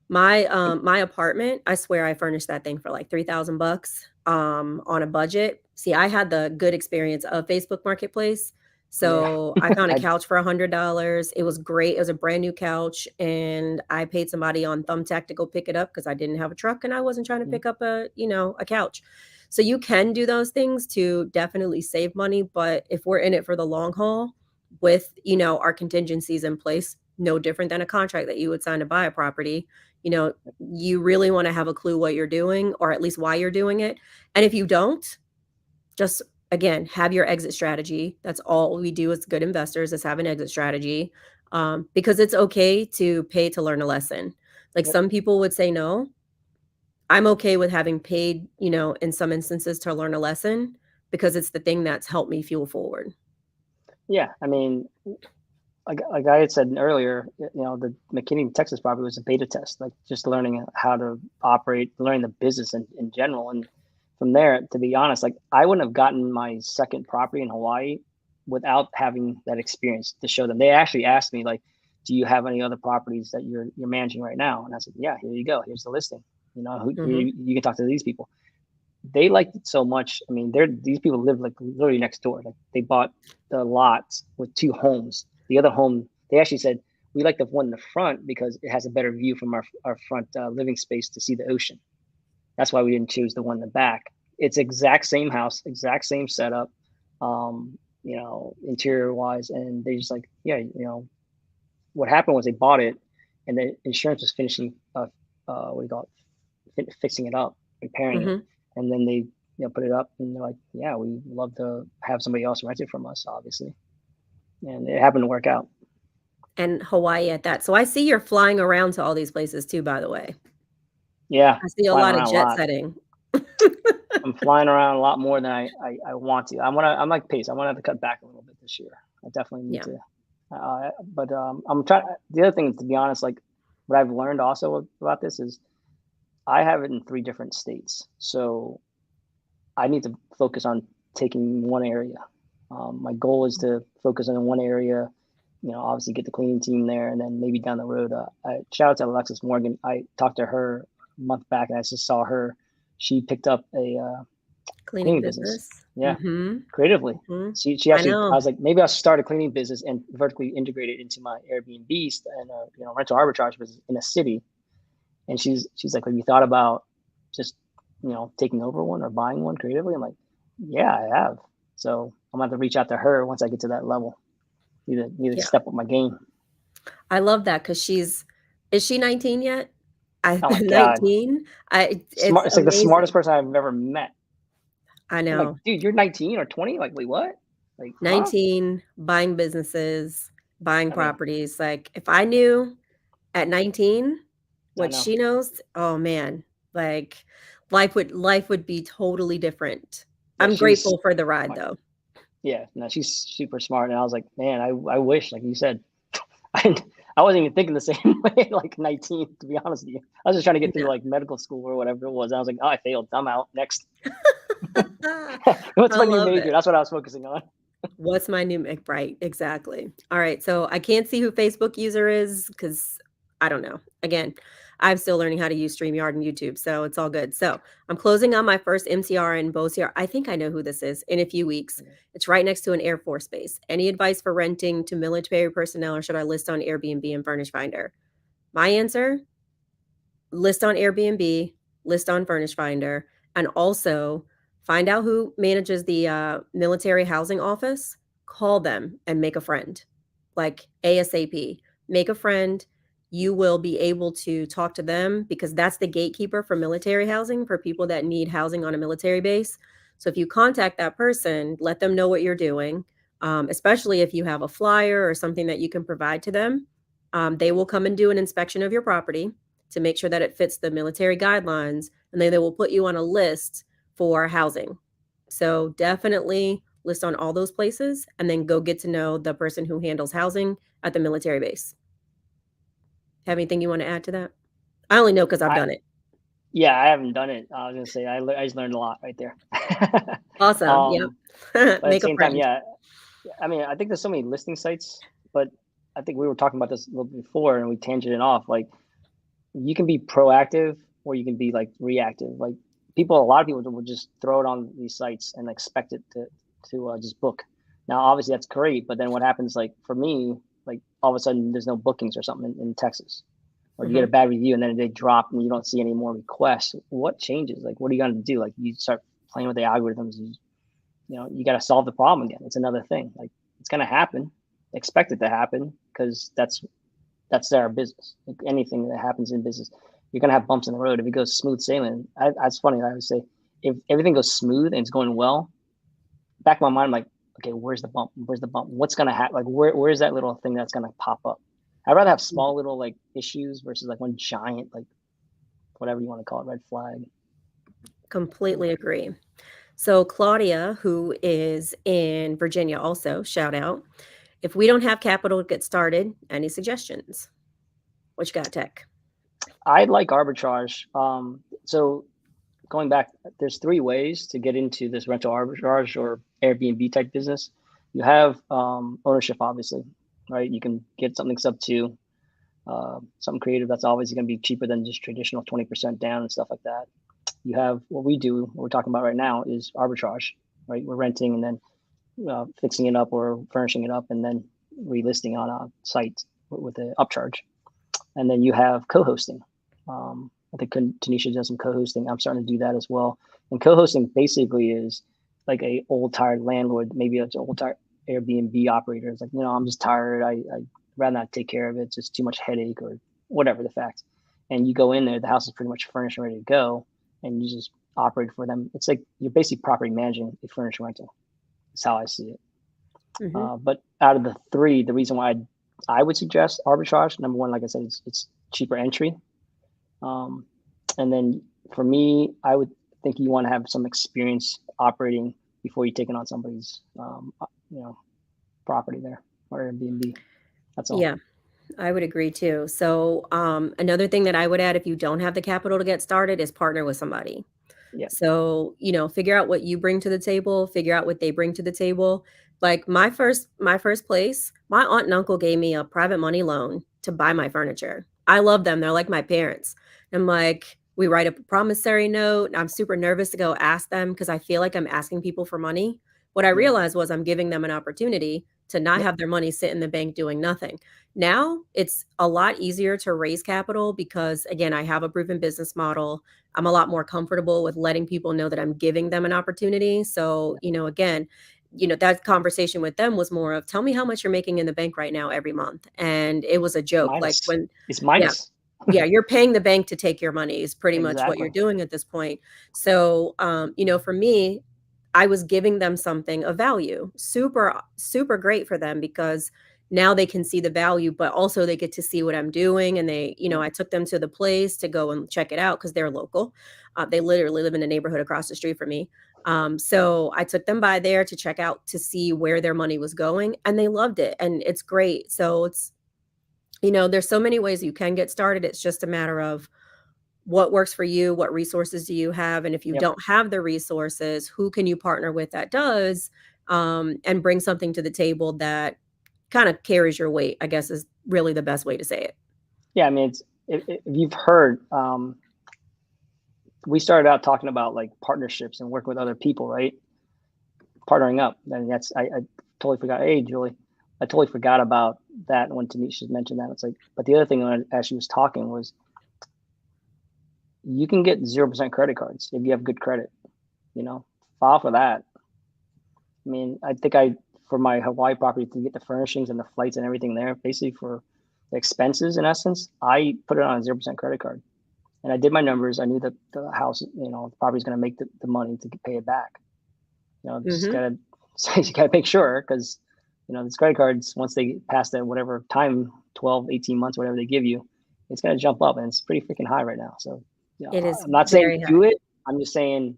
my apartment, I swear I furnished that thing for like $3,000 on a budget. See, I had the good experience of Facebook Marketplace. So I found a couch for $100. It was great. It was a brand new couch, and I paid somebody on Thumbtack to go pick it up because I didn't have a truck and I wasn't trying to pick up a couch. So you can do those things to definitely save money, but if we're in it for the long haul with, our contingencies in place, no different than a contract that you would sign to buy a property, you really want to have a clue what you're doing, or at least why you're doing it. And if you don't, just again, have your exit strategy. That's all we do as good investors, is have an exit strategy, because it's okay to pay to learn a lesson. Like some people would say no. I'm okay with having paid, in some instances to learn a lesson, because it's the thing that's helped me fuel forward. Yeah, I mean, like I had said earlier, the McKinney, Texas property was a beta test, like just learning how to operate, learning the business in general. And from there, to be honest, like I wouldn't have gotten my second property in Hawaii without having that experience to show them. They actually asked me, like, do you have any other properties that you're managing right now? And I said, yeah, here you go. Here's the listing. You can talk to these people. they liked it so much. I mean, these people live like literally next door. Like they bought the lots with 2 homes. The other home, they actually said, we like the one in the front because it has a better view from our front living space to see the ocean. That's why we didn't choose the one in the back. It's exact same house, exact same setup, interior wise. And they just like, yeah, what happened was they bought it and the insurance was finishing, what do you call it, fixing it up, repairing it. And then they put it up and they're like, yeah, we love to have somebody else rent it from us, obviously. And it happened to work out. And Hawaii at that. So I see you're flying around to all these places too, by the way. Yeah, I see a lot of jet setting. I'm flying around a lot more than I want to. I'm like Pace. I'm gonna have to cut back a little bit this year. I definitely need to. But I'm trying. The other thing, to be honest, like what I've learned also about this is I have it in 3 different states. So I need to focus on taking one area. My goal is to focus on one area, obviously get the cleaning team there, and then maybe down the road. Shout out to Alexis Morgan. I talked to her a month back, and I just saw her. She picked up a cleaning business. Yeah, creatively. She actually. I was like, maybe I'll start a cleaning business and vertically integrate it into my Airbnb and rental arbitrage business in a city. And she's like, have you thought about just taking over one or buying one creatively? I'm like, yeah, I have. So I'm gonna have to reach out to her once I get to that level. Need to step up my game. I love that because is she 19 yet? Oh my 19. It's like the smartest person I've ever met. I know. I'm like, dude, you're 19 or 20? Like, wait, what? Like 19, buying businesses, buying properties. Like if I knew at 19 what she knows, oh man, like life would be totally different. Yeah, I'm grateful for the ride though. Yeah, no, she's super smart. And I was like, man, I wish, like you said, I wasn't even thinking the same way, like 19, to be honest with you. I was just trying to get through like medical school or whatever it was. I was like, oh, I failed. I'm out. Next. What's my new major? That's what I was focusing on. What's my new right? Exactly. All right. So I can't see who Facebook user is because I don't know. Again, I'm still learning how to use StreamYard and YouTube, so it's all good. So I'm closing on my first MCR in Bossier. I think I know who this is in a few weeks. It's right next to an Air Force base. Any advice for renting to military personnel, or should I list on Airbnb and Furnish Finder? My answer, list on Airbnb, list on Furnish Finder, and also find out who manages the military housing office, call them and make a friend, like ASAP. Make a friend. You will be able to talk to them because that's the gatekeeper for military housing for people that need housing on a military base. So if you contact that person, let them know what you're doing, especially if you have a flyer or something that you can provide to them. They will come and do an inspection of your property to make sure that it fits the military guidelines, and then they will put you on a list for housing. So definitely list on all those places and then go get to know the person who handles housing at the military base. Have anything you want to add to that? I only know because I've done it. Yeah, I haven't done it. I was gonna say I just learned a lot right there. Awesome. Yep. But at the same time, yeah. I mean, I think there's so many listing sites, but I think we were talking about this a little bit before and we tangented off. Like you can be proactive or you can be like reactive. Like a lot of people will just throw it on these sites and expect it to just book. Now, obviously that's great, but then what happens, like for me, like all of a sudden there's no bookings or something in Texas, or you get a bad review and then they drop and you don't see any more requests. What changes? Like, what are you going to do? Like you start playing with the algorithms. You got to solve the problem again. It's another thing. Like it's going to happen. Expect it to happen because that's our business. Like anything that happens in business, you're going to have bumps in the road. If it goes smooth sailing, that's funny. I would say if everything goes smooth and it's going well, back of my mind, I'm like, okay, where's the bump? Where's the bump? What's going to happen? Like, where's that little thing that's going to pop up? I'd rather have small little like issues versus like one giant, like whatever you want to call it, red flag. Completely agree. So Claudia, who is in Virginia also, shout out. If we don't have capital to get started, any suggestions? What you got, Tech? I like arbitrage. So going back, there's 3 ways to get into this rental arbitrage or Airbnb type business. You have ownership, obviously, right? You can get something sub 2, something creative that's obviously going to be cheaper than just traditional 20% down and stuff like that. you have what we do, what we're talking about right now is arbitrage, right? We're renting and then fixing it up or furnishing it up and then relisting on a site with an upcharge. And then you have co-hosting. I think Tanisha does some co-hosting. I'm starting to do that as well. And co-hosting basically is like a old tired landlord, maybe it's an old tired Airbnb operator. It's like, I'm just tired. I'd rather not take care of it. It's just too much headache or whatever the facts. And you go in there, the house is pretty much furnished and ready to go, and you just operate for them. It's like you're basically property managing a furnished rental. That's how I see it. But out of the three, the reason why I would suggest arbitrage, number one, like I said, it's cheaper entry. And then for me, I would think you want to have some experience operating before you take it on somebody's, property there or Airbnb. That's all. Yeah, I would agree too. So, another thing that I would add if you don't have the capital to get started is partner with somebody. Yeah. So, figure out what you bring to the table, figure out what they bring to the table. Like my first place, my aunt and uncle gave me a private money loan to buy my furniture. I love them. They're like my parents. I'm like, we write up a promissory note. I'm super nervous to go ask them because I feel like I'm asking people for money. What I Yeah. realized was I'm giving them an opportunity to not Yep. have their money sit in the bank doing nothing. Now it's a lot easier to raise capital because, again, I have a proven business model. I'm a lot more comfortable with letting people know that I'm giving them an opportunity. So, again, that conversation with them was more of, tell me how much you're making in the bank right now every month. And it was a joke. Like Minus. when, It's yeah, minus. yeah, you're paying the bank to take your money is pretty much what you're Exactly. doing at this point. So, for me, I was giving them something of value. Super, super great for them because now they can see the value, but also they get to see what I'm doing. And they, Yep. I took them to the place to go and check it out because they're local. They literally live in a neighborhood across the street from me. So I took them by there to check out to see where their money was going, and they loved it. And it's great. So there's so many ways you can get started. It's just a matter of what works for you, what resources do you have, and if you Yep. don't have the resources, who can you partner with that does, and bring something to the table that kind of carries your weight, I guess is really the best way to say it. Yeah. I mean, if you've heard, we started out talking about like partnerships and working with other people, right? Partnering up. And I totally forgot. Hey, Julie, I totally forgot about that when Tanisha mentioned that. It's like, but the other thing as she was talking was you can get 0% credit cards if you have good credit, file for that. I mean, I think for my Hawaii property to get the furnishings and the flights and everything there, basically for the expenses in essence, I put it on a 0% credit card. And I did my numbers. I knew that the house, the property's going to make the money to pay it back. Just Mhm. you gotta make sure because, these credit cards, once they pass that whatever time, 12, 18 months, whatever they give you, it's going to jump up and it's pretty freaking high right now. So, It is I'm not saying very do high. it. I'm just saying,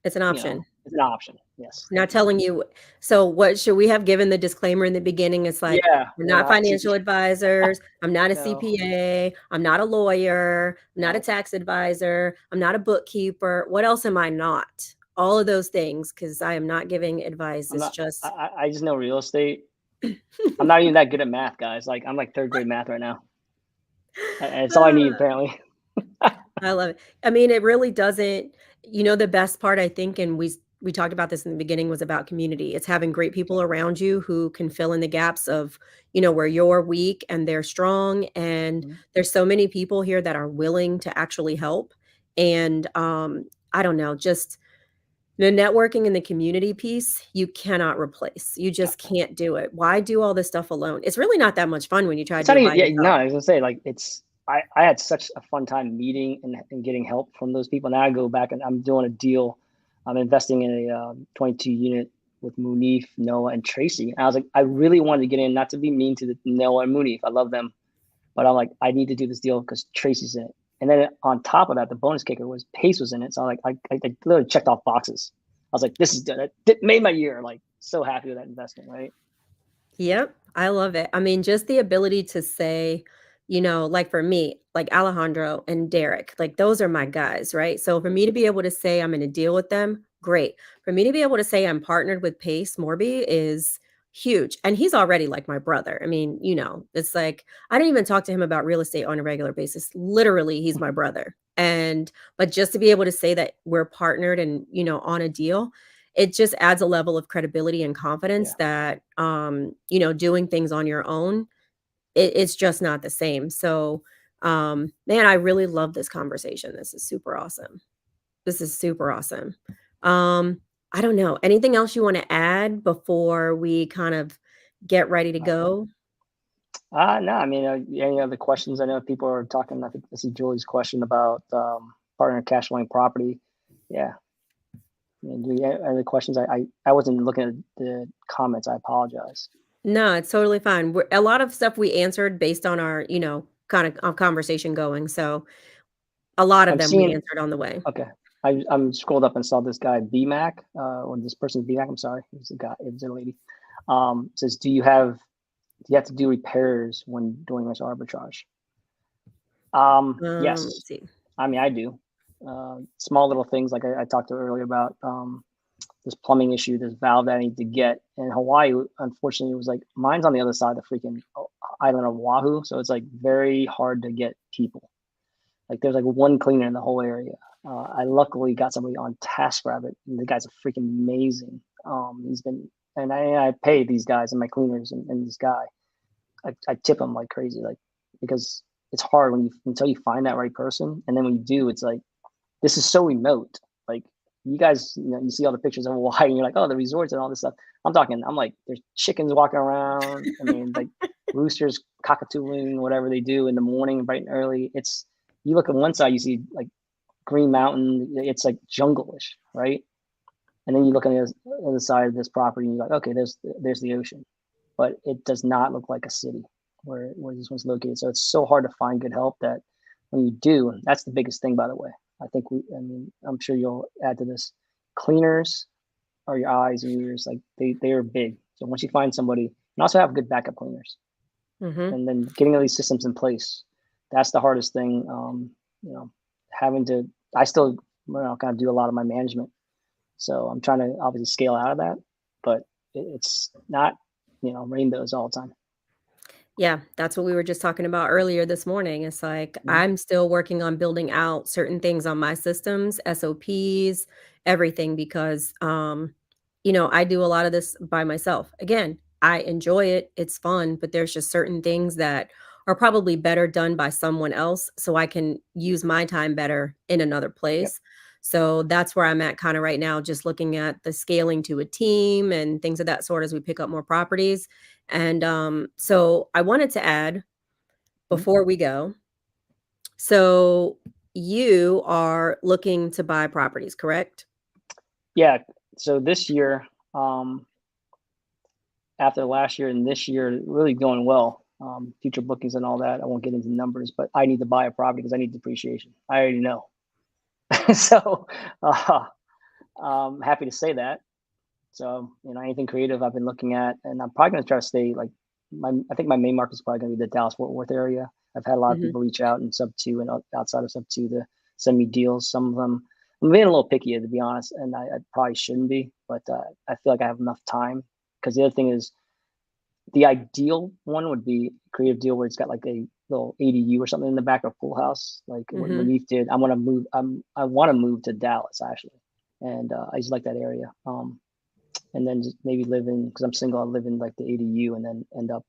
It's an option. it's an option. Yes. Not telling you so what should we have given the disclaimer in the beginning? It's like, Yeah. "We're We're not not financial CP. advisors. I'm not a No, CPA. I'm not a lawyer. I'm not a no, tax advisor. I'm not a bookkeeper. What else am I not?" All of those things, because I am not giving advice. I'm It's not. just I just know real estate. I'm not even that good at math, guys. Like I'm like third grade math right now. And it's all I need apparently. I love it. I mean, it really doesn't the best part I think, and we talked about this in the beginning, was about community. It's having great people around you who can fill in the gaps of, where you're weak and they're strong. And Mhm. there's so many people here that are willing to actually help. And I don't know, just the networking and the community piece, you cannot replace. You just can't do it. Why do all this stuff alone? It's really not that much fun when you try to It's do not it even, by yeah, no, yourself. I was gonna say like I had such a fun time meeting and getting help from those people. Now I go back and I'm doing a deal. I'm investing in a 22 unit with Munif, Noah, and Tracy. And I was like, I really wanted to get in, not to be mean to the Noah and Munif. I love them, but I'm like, I need to do this deal because Tracy's in it. And then on top of that, the bonus kicker was Pace was in it. So I literally checked off boxes. I was like, this is good. It made my year. Like so happy with that investment, right? Yep, I love it. I mean, just the ability to say, like for me, like Alejandro and Derek, like those are my guys, right? So for me to be able to say I'm going to deal with them, great. For me to be able to say I'm partnered with Pace Morby is huge. And he's already like my brother. I mean, it's like I don't even talk to him about real estate on a regular basis. Literally, he's my brother. But just to be able to say that we're partnered and, on a deal, it just adds a level of credibility and confidence Yeah. that, doing things on your own, it's just not the same. So, man, I really love this conversation. This is super awesome. This is super awesome. Um, I don't know. Anything else you wanna add before we kind of get ready to Uh, go? no, I mean, any other questions? I know people are talking. I think I see Julie's question about partner cash flowing property. Yeah. I mean, do you have other questions? I wasn't looking at the comments. I apologize. No, it's totally fine. A lot of stuff we answered based on our, kind of, conversation going, so a lot of I'm them we seeing. answered on the way. Okay. I'm scrolled up and saw this guy BMac, or this person BMac. I'm sorry, it was a guy. It was a lady. Says, do you have to do repairs when doing this arbitrage? Let's Yes. see. I mean, I do. Small little things like I talked to earlier about this plumbing issue, this valve that I need to get. In Hawaii, unfortunately, it was like mine's on the other side of the freaking island of Oahu, so it's like very hard to get people. Like there's like one cleaner in the whole area. I luckily got somebody on TaskRabbit, and the guy's a freaking amazing. He's been, and I pay these guys and my cleaners and this guy. I tip him like crazy, like because it's hard when you until you find that right person, and then when you do, it's like this is so remote. Like you guys, you see all the pictures of Hawaii, and you're like, oh, the resorts and all this stuff. I'm like, there's chickens walking around. I mean, like roosters cockatooing, whatever they do in the morning, bright and early. It's you look at one side, you see like Green Mountain. It's like jungle-ish, right? And then you look on the other side of this property, and you're like, okay, there's the ocean, but it does not look like a city where this one's located. So it's so hard to find good help that when you do, that's the biggest thing, by the way. I mean, I'm sure you'll add to this. Cleaners are your eyes and ears. Like they are big. So once you find somebody, and also have good backup cleaners, Mhm. and then getting all these systems in place, that's the hardest thing. You know, having to, I still, kind of do a lot of my management. So I'm trying to obviously scale out of that, but it's not, rainbows all the time. Yeah, that's what we were just talking about earlier this morning. It's like Mhm. I'm still working on building out certain things on my systems, SOPs, everything because I do a lot of this by myself. Again, I enjoy it. It's fun, but there's just certain things that are probably better done by someone else so I can use my time better in another Yep. place. So that's where I'm at kind of right now, just looking at the scaling to a team and things of that sort as we pick up more properties. And, so I wanted to add Mhm. before we go, so you are looking to buy properties, correct? Yeah. So this year, um, after last year and this year, really going well. Future bookings and all that. I won't get into numbers, but I need to buy a property because I need depreciation. I already know. So, uh, happy to say that. So, anything creative I've been looking at, and I'm probably going to try to stay like I think my main market is probably going to be the Dallas Fort Worth area. I've had a lot of Mhm. people reach out in sub two and outside of sub two to send me deals. Some of them, I'm being a little picky to be honest, and I probably shouldn't be, but I feel like I have enough time because the other thing is the ideal one would be a creative deal where it's got like a little ADU or something in the back of a pool house, like what Mhm. Manif did. I want to move to Dallas actually, and I just like that area. And then just maybe live in because I'm single. I live in like the ADU and then end up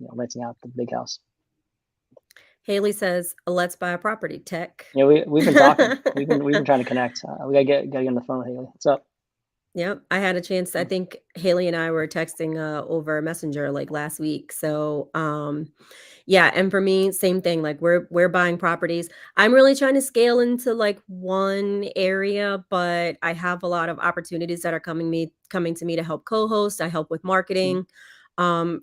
renting out the big house. Haley says, "Let's buy a property tech." We've been talking. We've been trying to connect. We gotta get on the phone with Haley. What's up? Yep, I had a chance. I Mm, think Haley and I were texting over Messenger like last week. So, yeah, and for me, same thing. Like we're buying properties. I'm really trying to scale into like one area, but I have a lot of opportunities that are coming to me to help co-host. I help with mm, marketing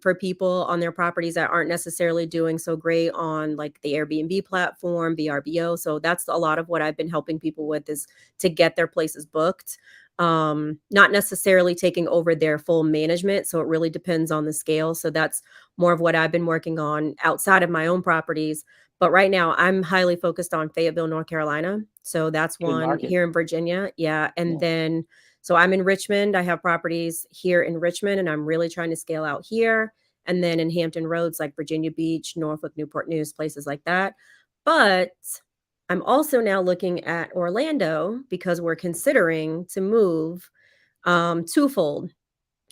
for people on their properties that aren't necessarily doing so great on like the Airbnb platform, VRBO. So that's a lot of what I've been helping people with is to get their places booked, not necessarily taking over their full management. So it really depends on the scale. So that's more of what I've been working on outside of my own properties. But right now, I'm highly focused on Fayetteville, North Carolina. So that's good one market. here in Virginia. Yeah. And Yeah, then, so I'm in Richmond. I have properties here in Richmond, and I'm really trying to scale out here. And then in Hampton Roads, like Virginia Beach, Norfolk, Newport News, places like that. But I'm also now looking at Orlando because we're considering to move twofold.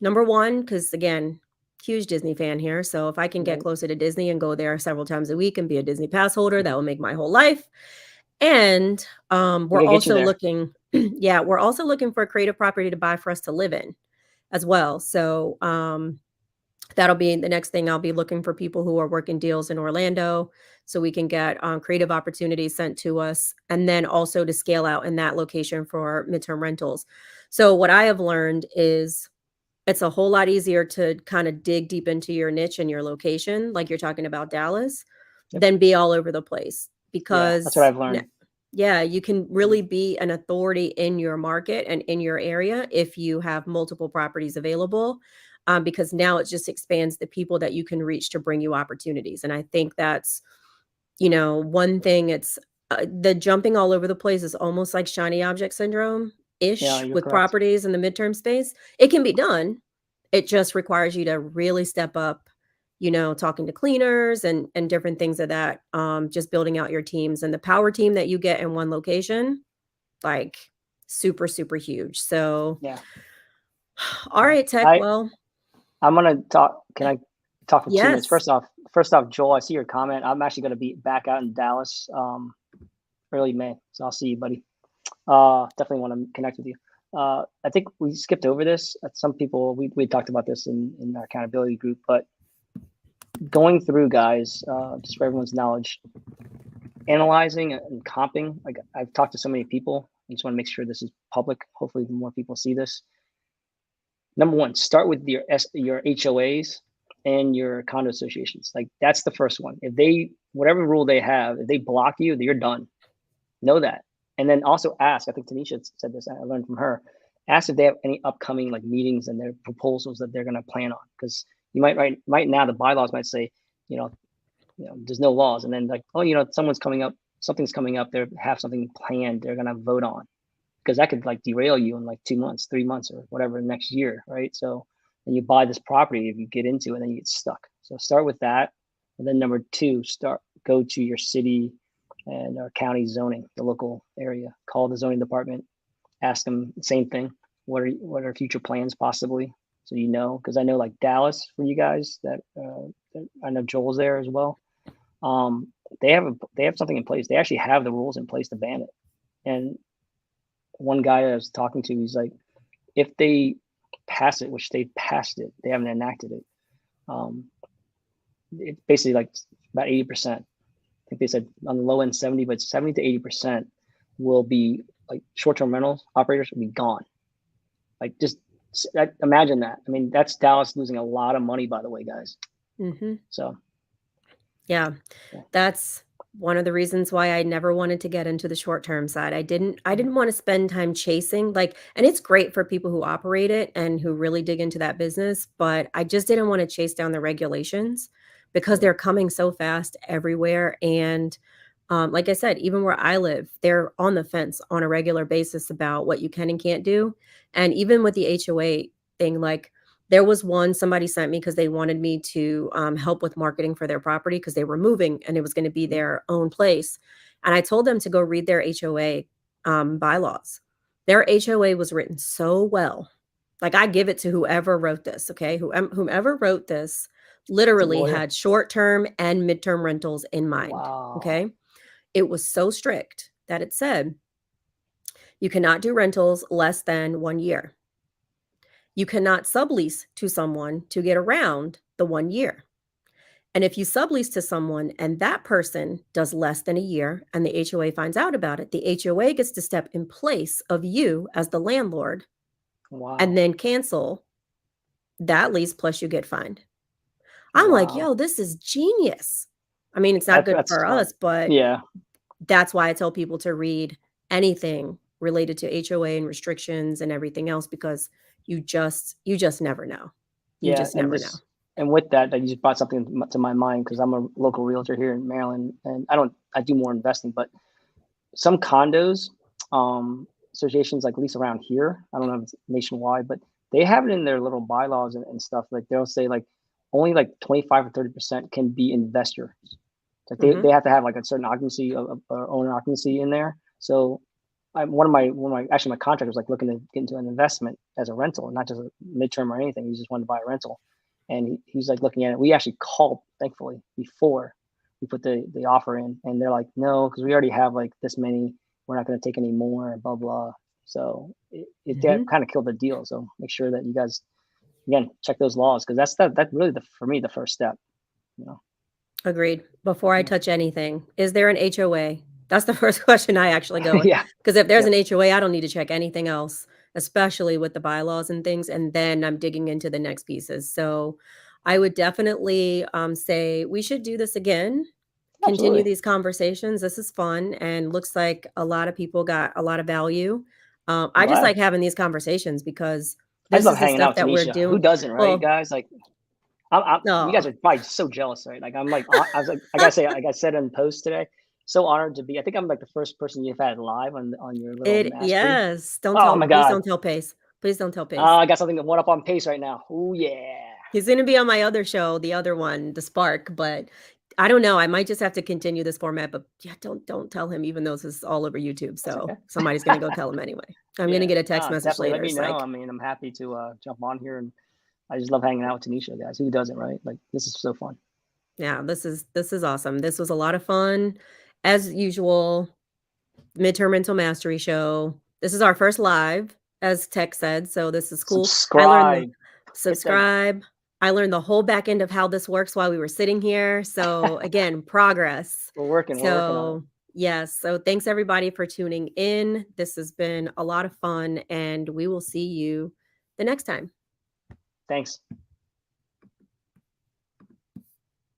Number one, because again, huge Disney fan here. So if I can get Right. closer to Disney and go there several times a week and be a Disney pass holder, that will make my whole life. And We we're can get you also there. looking, yeah, we're also looking for a creative property to buy for us to live in as well. So that'll be the next thing. I'll be looking for people who are working deals in Orlando so we can get creative opportunities sent to us, and then also to scale out in that location for midterm rentals. So what I have learned is it's a whole lot easier to kind of dig deep into your niche and your location, like you're talking about Dallas, Yep. than be all over the place Yeah, that's what because I've learned. yeah, you can really be an authority in your market and in your area if you have multiple properties available, because now it just expands the people that you can reach to bring you opportunities. And I think that's, one thing. It's the jumping all over the place is almost like shiny object syndrome Yeah, ish you're with correct. properties in the midterm space. It can be done. It just requires you to really step up, talking to cleaners and different things of that, just building out your teams and the power team that you get in one location, like super, super huge. So, Yeah. all Yeah. right, Tech. Well, I'm gonna talk. Can I talk for 2 minutes? yes. First off, Joel, I see your comment. I'm actually gonna be back out in Dallas, early May, so I'll see you, buddy. Definitely want to connect with you. I think we skipped over this. Some people we talked about this in our accountability group, but going through, guys, just for everyone's knowledge, analyzing and comping. Like I've talked to so many people. I just want to make sure this is public. Hopefully, more people see this. Number one, start with your HOAs and your condo associations. Like that's the first one. If they whatever rule they have, if they block you, you're done. Know that. And then also ask. I think Tanisha said this. I learned from her. Ask if they have any upcoming like meetings and their proposals that they're going to plan on. Because you might right now the bylaws might say, you know, there's no laws, and then like, oh, something's coming up. They have something planned. They're going to vote on, because that could like derail you in like 2 months, 3 months, or whatever next year, right? So then you buy this property, if you get into it, then you get stuck. So start with that, and then number two, go to your city and our county zoning, the local area. Call the zoning department, ask them the same thing. What are future plans possibly? So because I know like Dallas for you guys that I know Joel's there as well. They have something in place. They actually have the rules in place to ban it, and one guy I was talking to, he's like, if they pass it, which they passed it, they haven't enacted it. It's basically like about 80%. I think they said on the low end 70, but 70 to 80% will be like short-term rental operators will be gone. Like just imagine that. I mean, that's Dallas losing a lot of money, by the way, guys. Hmm. So Yeah. yeah. That's one of the reasons why I never wanted to get into the short-term side. I didn't wanna spend time chasing, and it's great for people who operate it and who really dig into that business, but I just didn't wanna chase down the regulations because they're coming so fast everywhere, and, like I said, even where I live, they're on the fence on a regular basis about what you can and can't do, and even with the HOA thing, like, there was one somebody sent me because they wanted me to, help with marketing for their property because they were moving and it was gonna be their own place, and I told them to go read their HOA, bylaws. Their HOA was written so well. Like, I give it to whoever wrote this, okay? Whomever wrote this It's a literally lawyer. had short-term and midterm rentals in mind, Wow. okay? It was so strict that it said, "You cannot do rentals less than 1 year. You cannot sublease to someone to get around the 1 year. And if you sublease to someone and that person does less than a year and the HOA finds out about it, the HOA gets to step in place of you as the landlord and Wow. then cancel that lease plus you get fined." I'm like, Wow. "Yo, this is genius." I mean, it's not good That's for smart. us, but Yeah. that's why I tell people to read anything related to HOA and restrictions and everything else because you just never know. You Yeah, just never know. and with that, you just brought something to my mind because I'm a local realtor here in Maryland, and I do more investing, but some condos, associations like at least around here, I don't know if it's nationwide, but they have it in their little bylaws and stuff. Like they'll say like only like 25 or 30% can be investors. Like Mhm. they have to have like a certain occupancy or owner occupancy in there. So one of my actually my contractor was like looking to get into an investment as a rental, not just a midterm or anything. He just wanted to buy a rental, and he's like looking at it. We actually called, thankfully, before we put the offer in, and they're like, no, because we already have like this many. We're not going to take any more, and blah blah. So it Mhm. kind of killed the deal. So make sure that you guys again check those laws, because that really for me the first step. You know. Agreed. Before I touch anything, is there an HOA? That's the first question I actually go with, Yeah. because if there's Yep. an HOA, I don't need to check anything else, especially with the bylaws and things, and then I'm digging into the next pieces. So, I would definitely, say we should do this again, continue Absolutely. these conversations. This is fun and looks like a lot of people got a lot of value. I'm I just glad. like having these conversations because I just this love is the hanging stuff out with that we're Tanisha. Who doing. doesn't, right, Well, guys? Like, you no. guys are probably so jealous, right? Like, I'm like, I was like, I gotta say, like I said in post today, so honored to be. I think I'm like the first person you've had live on your little It mastery. yes. Don't Oh tell my please god, don't tell Pace. Please don't tell Pace. I got something that one up on pace right now. Oh yeah, He's gonna be on my other show, the other one, The Spark, but I don't know, I might just have to continue this format, but yeah, don't tell him even though this is all over YouTube, that's so okay. somebody's gonna go tell him anyway. I'm gonna Yeah, get a text message definitely let later, me it's know. like, I mean, I'm happy to jump on here, and I just love hanging out with Tanisha, guys. Who doesn't, right? Like, this is so fun. yeah, this is awesome. This was a lot of fun. As usual, Midterm Mental Mastery Show. This is our first live, as Tech said, so this is cool. I learned the Subscribe. Hit that. subscribe. I learned the whole back end of how this works while we were sitting here, so again, progress. We're working on it. So, yes, so thanks everybody for tuning in. This has been a lot of fun, and we will see you the next time. Thanks.